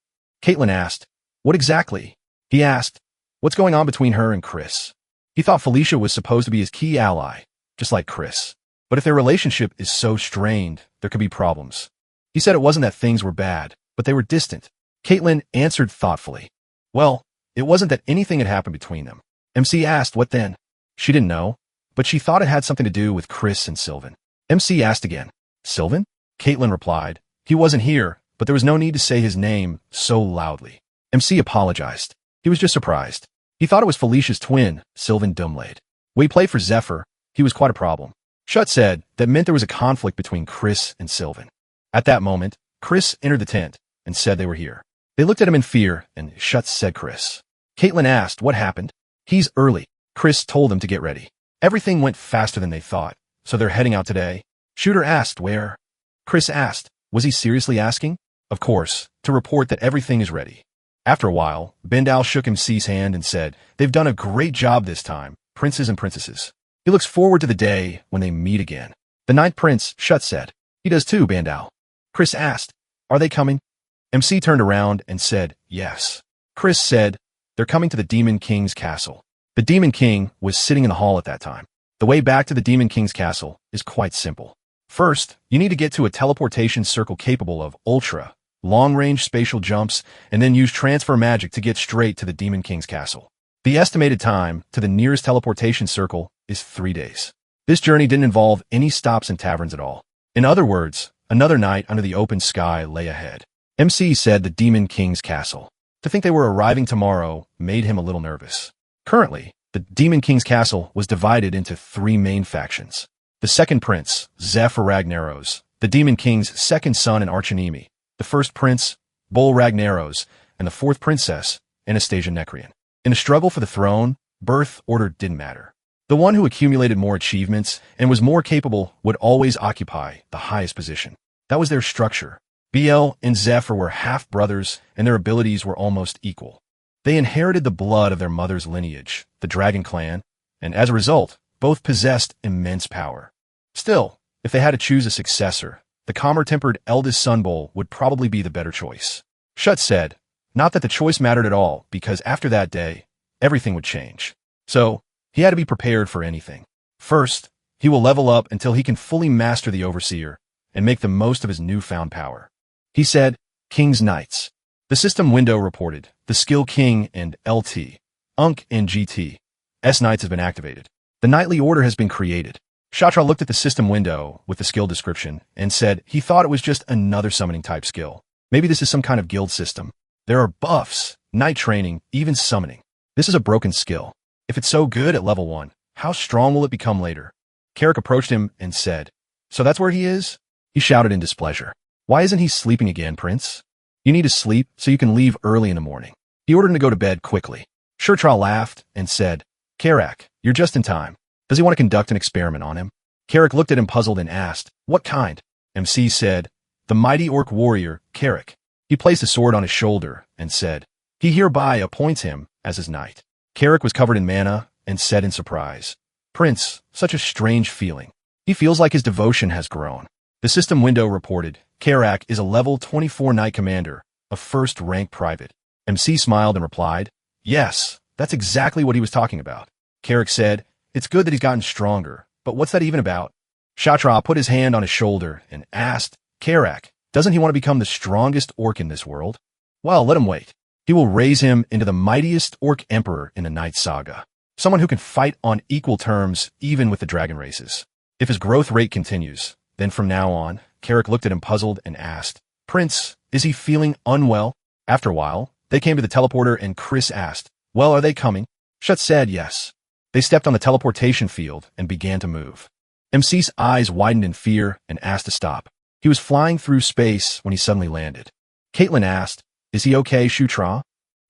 Caitlin asked, what exactly? He asked, what's going on between her and Chris? He thought Felicia was supposed to be his key ally, just like Chris. But if their relationship is so strained, there could be problems. He said it wasn't that things were bad, but they were distant. Caitlin answered thoughtfully, well, it wasn't that anything had happened between them. MC asked, what then? She didn't know, but she thought it had something to do with Chris and Sylvan. MC asked again, Sylvan? Caitlin replied, he wasn't here, but there was no need to say his name so loudly. MC apologized. He was just surprised. He thought it was Felicia's twin, Sylvan Dumlade. When he played for Zephyr, he was quite a problem. Shut said that meant there was a conflict between Chris and Sylvan. At that moment, Chris entered the tent and said they were here. They looked at him in fear, and Shut said Chris. Caitlin asked what happened. He's early. Chris told them to get ready. Everything went faster than they thought, so they're heading out today. Shooter asked where. Chris asked, was he seriously asking? Of course, to report that everything is ready. After a while, Bendal shook MC's hand and said, they've done a great job this time, princes and princesses. He looks forward to the day when they meet again. The ninth prince, Shut said. He does too, Bandal. Chris asked, are they coming? MC turned around and said, yes. Chris said, they're coming to the Demon King's castle. The Demon King was sitting in the hall at that time. The way back to the Demon King's castle is quite simple. First, you need to get to a teleportation circle capable of ultra, long-range spatial jumps, and then use transfer magic to get straight to the Demon King's castle. The estimated time to the nearest teleportation circle is 3 days. This journey didn't involve any stops in taverns at all. In other words, Another night under the open sky lay ahead. MC said the Demon King's castle. To think they were arriving tomorrow made him a little nervous. Currently, the Demon King's castle was divided into 3 main factions. The second prince, Zephyr Ragnaros, the Demon King's second son and archenemy. The first prince, Bull Ragnaros, and the fourth princess, Anastasia Necrian. In a struggle for the throne, birth order didn't matter. The one who accumulated more achievements and was more capable would always occupy the highest position. That was their structure. BL and Zephyr were half-brothers, and their abilities were almost equal. They inherited the blood of their mother's lineage, the Dragon Clan, and as a result, both possessed immense power. Still, if they had to choose a successor, the calmer-tempered eldest son Bull would probably be the better choice. Shut said, not that the choice mattered at all, because after that day, everything would change. So, he had to be prepared for anything. First, he will level up until he can fully master the Overseer and make the most of his newfound power. He said, King's Knights. The system window reported, the skill King and LT, UNC and GT, S Knights has been activated. The Knightly Order has been created. Shatra looked at the system window with the skill description and said he thought it was just another summoning type skill. Maybe this is some kind of guild system. There are buffs, night training, even summoning. This is a broken skill. If it's so good at level 1, how strong will it become later? Carrick approached him and said, So that's where he is? He shouted in displeasure. Why isn't he sleeping again, Prince? You need to sleep so you can leave early in the morning. He ordered him to go to bed quickly. Shurtra laughed and said, Carrick, you're just in time. Does he want to conduct an experiment on him? Carrick looked at him puzzled and asked, What kind? MC said, The mighty orc warrior, Carrick. He placed a sword on his shoulder and said, He hereby appoints him as his knight. Carrick was covered in mana and said in surprise, Prince, such a strange feeling. He feels like his devotion has grown. The system window reported, Carrick is a level 24 knight commander, a first-rank private. MC smiled and replied, Yes, that's exactly what he was talking about. Carrick said, It's good that he's gotten stronger, but what's that even about? Shatra put his hand on his shoulder and asked, Carrick, doesn't he want to become the strongest orc in this world? Well, let him wait. He will raise him into the mightiest orc emperor in the Night Saga. Someone who can fight on equal terms even with the dragon races. If his growth rate continues, then from now on, Carrick looked at him puzzled and asked, Prince, is he feeling unwell? After a while, they came to the teleporter and Chris asked, Well, are they coming? Shut said yes. They stepped on the teleportation field and began to move. MC's eyes widened in fear and asked to stop. He was flying through space when he suddenly landed. Caitlin asked, Is he okay, Shutra?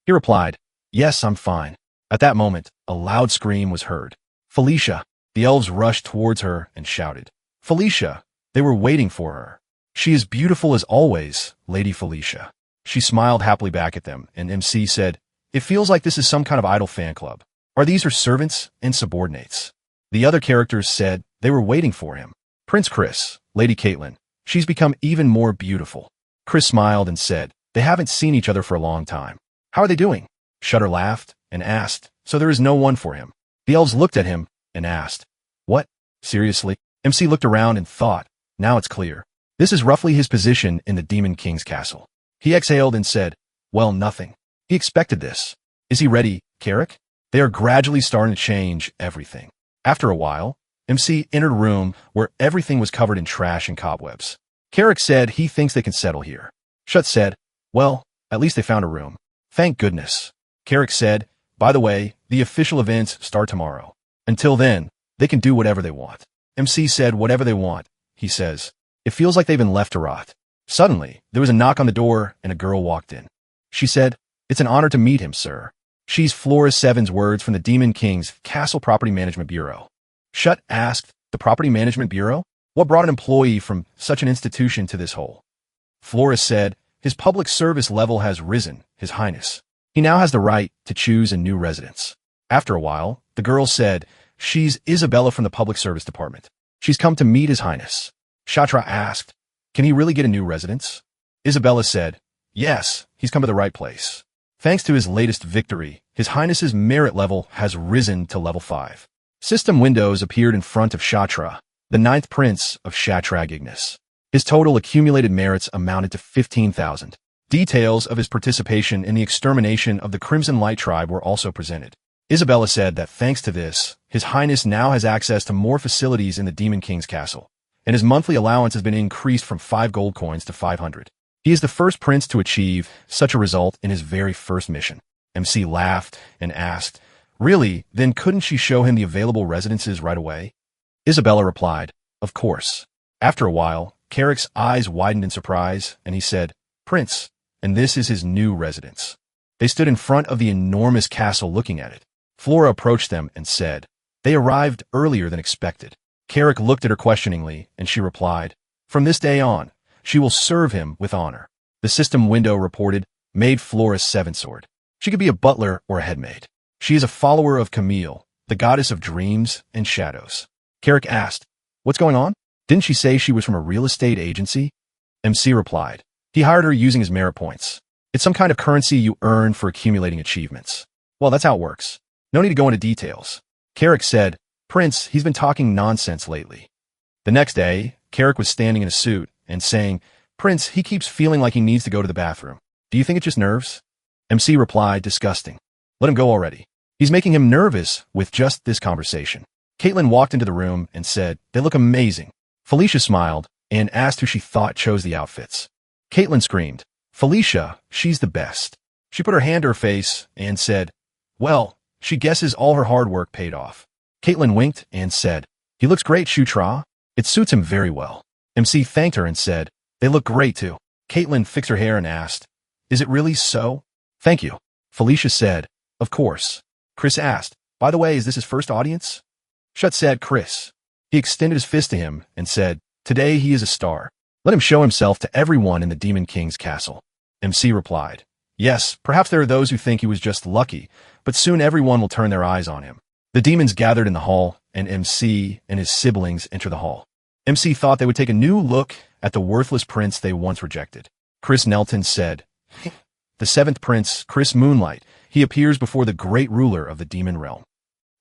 He replied, Yes, I'm fine. At that moment, a loud scream was heard. Felicia! The elves rushed towards her and shouted. Felicia! They were waiting for her. She is beautiful as always, Lady Felicia. She smiled happily back at them, and MC said, It feels like this is some kind of idol fan club. Are these her servants and subordinates? The other characters said they were waiting for him. Prince Chris, Lady Caitlin, she's become even more beautiful. Chris smiled and said, They haven't seen each other for a long time. How are they doing? Shutter laughed and asked, So there is no one for him. The elves looked at him and asked, What? Seriously? MC looked around and thought, Now it's clear. This is roughly his position in the Demon King's castle. He exhaled and said, Well, nothing. He expected this. Is he ready, Carrick? They are gradually starting to change everything. After a while, MC entered a room where everything was covered in trash and cobwebs. Carrick said he thinks they can settle here. Shut said, Well, at least they found a room. Thank goodness. Carrick said, By the way, the official events start tomorrow. Until then, they can do whatever they want. MC said whatever they want. He says, It feels like they've been left to rot. Suddenly, there was a knock on the door and a girl walked in. She said, It's an honor to meet him, sir. She's Flora Seven's words from the Demon King's Castle Property Management Bureau. Shut asked, The Property Management Bureau? What brought an employee from such an institution to this hole? Flora said, His public service level has risen, His Highness. He now has the right to choose a new residence. After a while, the girl said, She's Isabella from the Public Service Department. She's come to meet His Highness. Shatra asked, Can he really get a new residence? Isabella said, Yes, he's come to the right place. Thanks to his latest victory, His Highness's merit level has risen to level 5. System windows appeared in front of Shatra, the 9th prince of Shatrag Ignis. His total accumulated merits amounted to 15,000. Details of his participation in the extermination of the Crimson Light tribe were also presented. Isabella said that thanks to this, His Highness now has access to more facilities in the Demon King's castle, and his monthly allowance has been increased from 5 gold coins to 500. He is the first prince to achieve such a result in his very first mission. MC laughed and asked, "Really? Then couldn't she show him the available residences right away?" Isabella replied, "Of course." After a while, Carrick's eyes widened in surprise, and he said, "Prince, and this is his new residence." They stood in front of the enormous castle looking at it. Flora approached them and said, "They arrived earlier than expected." Carrick looked at her questioningly, and she replied, "From this day on, she will serve him with honor." The system window reported, "Made Flora's seventh sword." She could be a butler or a headmaid. She is a follower of Camille, the goddess of dreams and shadows. Carrick asked, "What's going on? Didn't she say she was from a real estate agency?" MC replied, "He hired her using his merit points. It's some kind of currency you earn for accumulating achievements." "Well, that's how it works. No need to go into details." Carrick said, "Prince, he's been talking nonsense lately." The next day, Carrick was standing in a suit and saying, "Prince, he keeps feeling like he needs to go to the bathroom. Do you think it's just nerves?" MC replied, "Disgusting. Let him go already. He's making him nervous with just this conversation." Caitlin walked into the room and said, "They look amazing." Felicia smiled and asked who she thought chose the outfits. Caitlin screamed, "Felicia, she's the best." She put her hand to her face and said, "Well, she guesses all her hard work paid off." Caitlin winked and said, "He looks great, Shutra. It suits him very well." MC thanked her and said, "They look great too." Caitlin fixed her hair and asked, "Is it really so?" "Thank you." Felicia said, "Of course." Chris asked, "By the way, is this his first audience?" Shut said, "Chris." He extended his fist to him and said, "Today he is a star. Let him show himself to everyone in the Demon King's castle." MC replied, "Yes, perhaps there are those who think he was just lucky, but soon everyone will turn their eyes on him." The demons gathered in the hall, and MC and his siblings entered the hall. MC thought they would take a new look at the worthless prince they once rejected. Chris Nelton said, "The seventh prince, Chris Moonlight, he appears before the great ruler of the demon realm."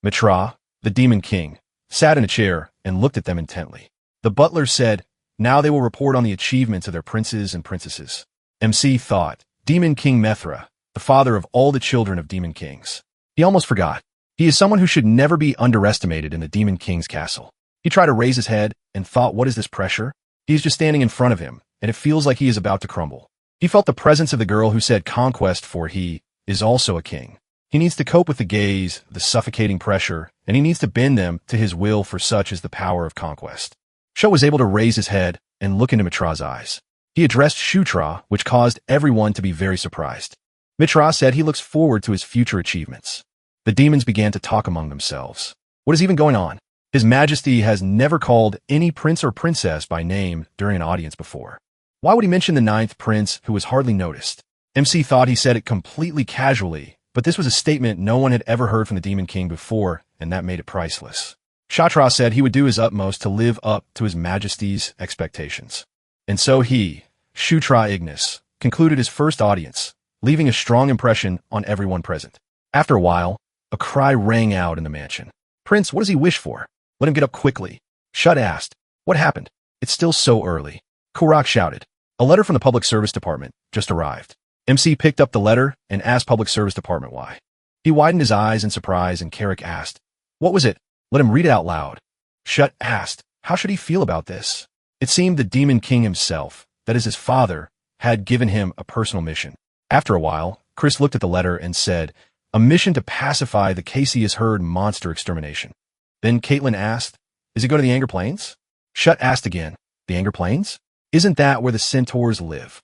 Mitra, the demon king, sat in a chair and looked at them intently. The butler said, "Now they will report on the achievements of their princes and princesses." MC thought, Demon King Methra, the father of all the children of demon kings. He almost forgot. He is someone who should never be underestimated in the Demon King's castle. He tried to raise his head and thought, what is this pressure? He is just standing in front of him, and it feels like he is about to crumble. He felt the presence of the girl who said conquest, for he is also a king. He needs to cope with the gaze, the suffocating pressure, and he needs to bend them to his will, for such is the power of conquest. Sho was able to raise his head and look into Mitra's eyes. He addressed Shutra, which caused everyone to be very surprised. Mitra said he looks forward to his future achievements. The demons began to talk among themselves. What is even going on? His Majesty has never called any prince or princess by name during an audience before. Why would he mention the ninth prince who was hardly noticed? MC thought he said it completely casually, but this was a statement no one had ever heard from the Demon King before, and that made it priceless. Shatra said he would do his utmost to live up to his Majesty's expectations. And so he, Shutra Ignis, concluded his first audience, leaving a strong impression on everyone present. After a while, a cry rang out in the mansion. "Prince, what does he wish for? Let him get up quickly." Shut asked, "What happened? It's still so early." Kurak shouted, "A letter from the Public Service Department just arrived." MC picked up the letter and asked Public Service Department why. He widened his eyes in surprise, and Carrick asked, "What was it? Let him read it out loud." Shut asked, how should he feel about this? It seemed the Demon King himself, that is his father, had given him a personal mission. After a while, Chris looked at the letter and said, "A mission to pacify the Cassius herd monster extermination." Then Caitlin asked, "Is it going to the Anger Plains?" Shut asked again, "The Anger Plains? Isn't that where the centaurs live?"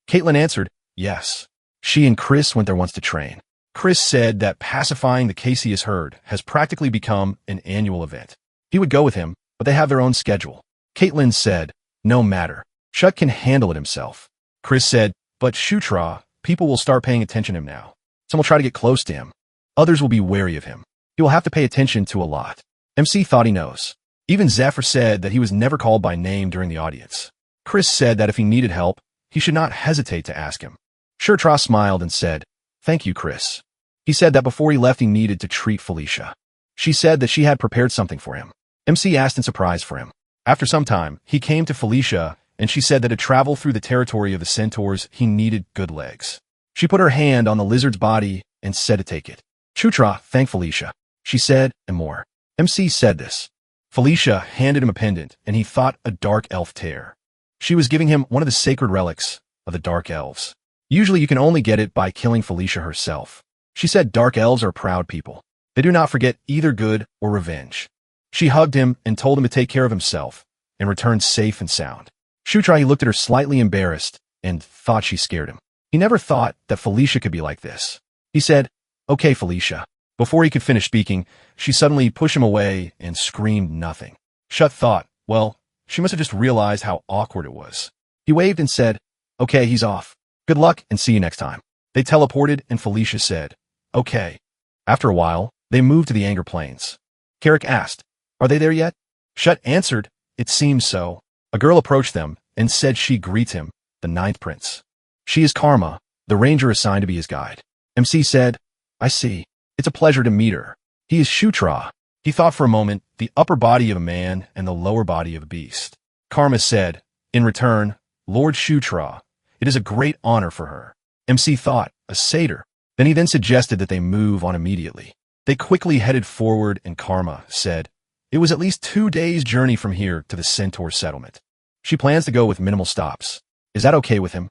Caitlin answered, "Yes." She and Chris went there once to train. Chris said that pacifying the Cassius herd has practically become an annual event. He would go with him, but they have their own schedule. Caitlin said, "No matter. Shut can handle it himself." Chris said, "But Shutra, people will start paying attention to him now. Some will try to get close to him. Others will be wary of him. He will have to pay attention to a lot." MC thought he knows. Even Zephyr said that he was never called by name during the audience. Chris said that if he needed help, he should not hesitate to ask him. Shutra smiled and said, "Thank you, Chris." He said that before he left he needed to treat Felicia. She said that she had prepared something for him. MC asked in surprise for him. After some time, he came to Felicia, and she said that to travel through the territory of the centaurs, he needed good legs. She put her hand on the lizard's body and said to take it. Shutra thanked Felicia. She said, and more. MC said this. Felicia handed him a pendant, and he thought a dark elf tear. She was giving him one of the sacred relics of the dark elves. Usually you can only get it by killing Felicia herself. She said dark elves are proud people. They do not forget either good or revenge. She hugged him and told him to take care of himself and returned safe and sound. Shutra looked at her slightly embarrassed and thought she scared him. He never thought that Felicia could be like this. He said, "Okay, Felicia." Before he could finish speaking, she suddenly pushed him away and screamed nothing. Shut thought, well, she must have just realized how awkward it was. He waved and said, "Okay, he's off. Good luck and see you next time." They teleported and Felicia said, "Okay." After a while, they moved to the Anger Plains. Carrick asked, "Are they there yet?" Shut answered, "It seems so." A girl approached them and said she greets him, the ninth prince. She is Karma, the ranger assigned to be his guide. MC said, "I see. It's a pleasure to meet her." He is Shutra. He thought for a moment, the upper body of a man and the lower body of a beast. Karma said, in return, "Lord Shutra, it is a great honor for her." MC thought, a satyr. Then he suggested that they move on immediately. They quickly headed forward and Karma said, "It was at least 2 days' journey from here to the Centaur settlement. She plans to go with minimal stops. Is that okay with him?"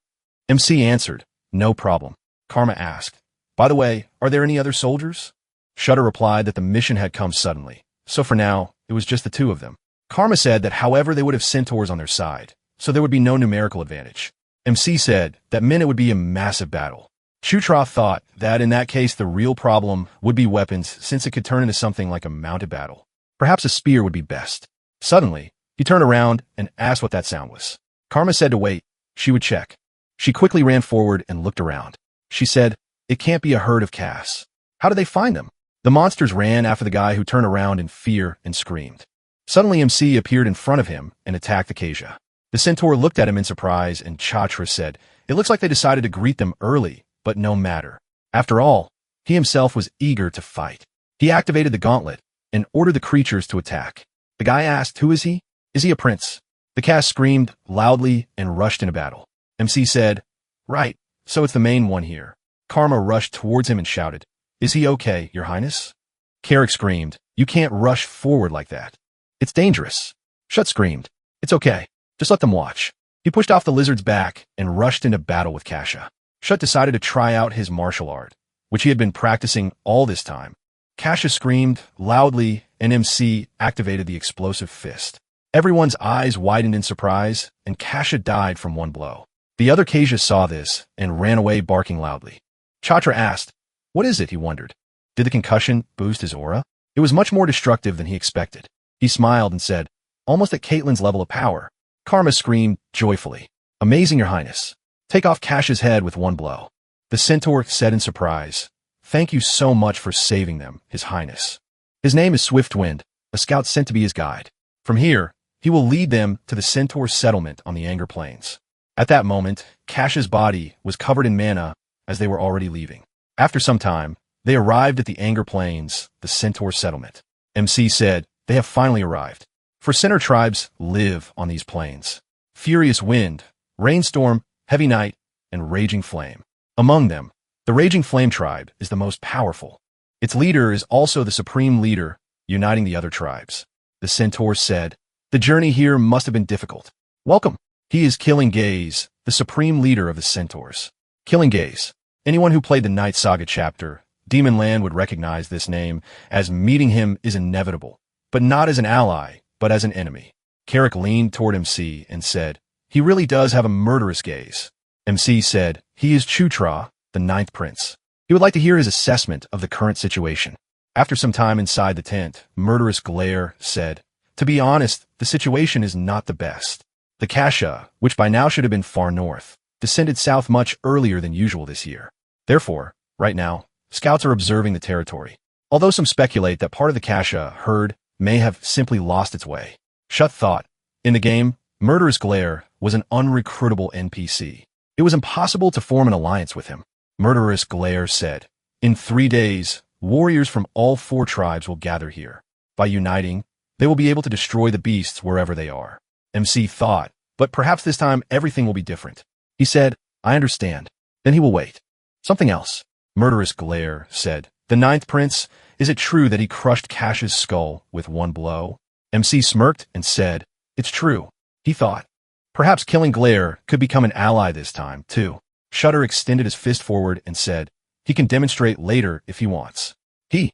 MC answered, "No problem." Karma asked, "By the way, are there any other soldiers?" Shutter replied that the mission had come suddenly, so for now, it was just the two of them. Karma said that however they would have centaurs on their side, so there would be no numerical advantage. MC said that meant it would be a massive battle. Shutra thought that in that case the real problem would be weapons since it could turn into something like a mounted battle. Perhaps a spear would be best. Suddenly, he turned around and asked what that sound was. Karma said to wait, she would check. She quickly ran forward and looked around. She said, "It can't be a herd of Cass. How did they find them?" The monsters ran after the guy who turned around in fear and screamed. Suddenly MC appeared in front of him and attacked the Kasia. The centaur looked at him in surprise and Chatra said, "It looks like they decided to greet them early, but no matter." After all, he himself was eager to fight. He activated the gauntlet and ordered the creatures to attack. The guy asked, "Who is he? Is he a prince?" The Cass screamed loudly and rushed into battle. MC said, "Right, so it's the main one here." Karma rushed towards him and shouted, "Is he okay, Your Highness?" Carrick screamed, "You can't rush forward like that. It's dangerous." Shut screamed, "It's okay. Just let them watch." He pushed off the lizard's back and rushed into battle with Kasia. Shut decided to try out his martial art, which he had been practicing all this time. Kasia screamed loudly and MC activated the explosive fist. Everyone's eyes widened in surprise and Kasia died from one blow. The other Kasia saw this and ran away barking loudly. Chatra asked, "What is it?" he wondered. Did the concussion boost his aura? It was much more destructive than he expected. He smiled and said, "Almost at Caitlyn's level of power." Karma screamed joyfully, "Amazing, Your Highness. Take off Kasia's head with one blow." The centaur said in surprise, "Thank you so much for saving them, His Highness. His name is Swiftwind, a scout sent to be his guide. From here, he will lead them to the centaur settlement on the Anger Plains." At that moment, Kasia's body was covered in mana as they were already leaving. After some time, they arrived at the Anger Plains, the centaur settlement. MC said, "They have finally arrived. For centaur tribes live on these plains. Furious wind, rainstorm, heavy night, and raging flame. Among them, the Raging Flame tribe is the most powerful. Its leader is also the supreme leader, uniting the other tribes." The centaur said, "The journey here must have been difficult. Welcome. He is Killing Gaze, the supreme leader of the centaurs." Killing Gaze. Anyone who played the Night Saga chapter, Demon Land, would recognize this name, as meeting him is inevitable, but not as an ally, but as an enemy. Carrick leaned toward MC and said, "He really does have a murderous gaze." MC said, "He is Chutra, the ninth prince. He would like to hear his assessment of the current situation." After some time inside the tent, Murderous Glare said, "To be honest, the situation is not the best. The Kasia, which by now should have been far north, descended south much earlier than usual this year. Therefore, right now, scouts are observing the territory. Although some speculate that part of the Kasia herd may have simply lost its way." Shut thought. In the game, Murderous Glare was an unrecruitable NPC. It was impossible to form an alliance with him. Murderous Glare said, "In 3 days, warriors from all 4 tribes will gather here. By uniting, they will be able to destroy the beasts wherever they are." MC thought, but perhaps this time everything will be different. He said, "I understand." Then he will wait. Something else. Murderous Glare said, "The ninth prince, is it true that he crushed Kasia's skull with one blow?" MC smirked and said, "It's true," he thought. Perhaps killing Glare could become an ally this time, too. Shutter extended his fist forward and said, "He can demonstrate later if he wants." He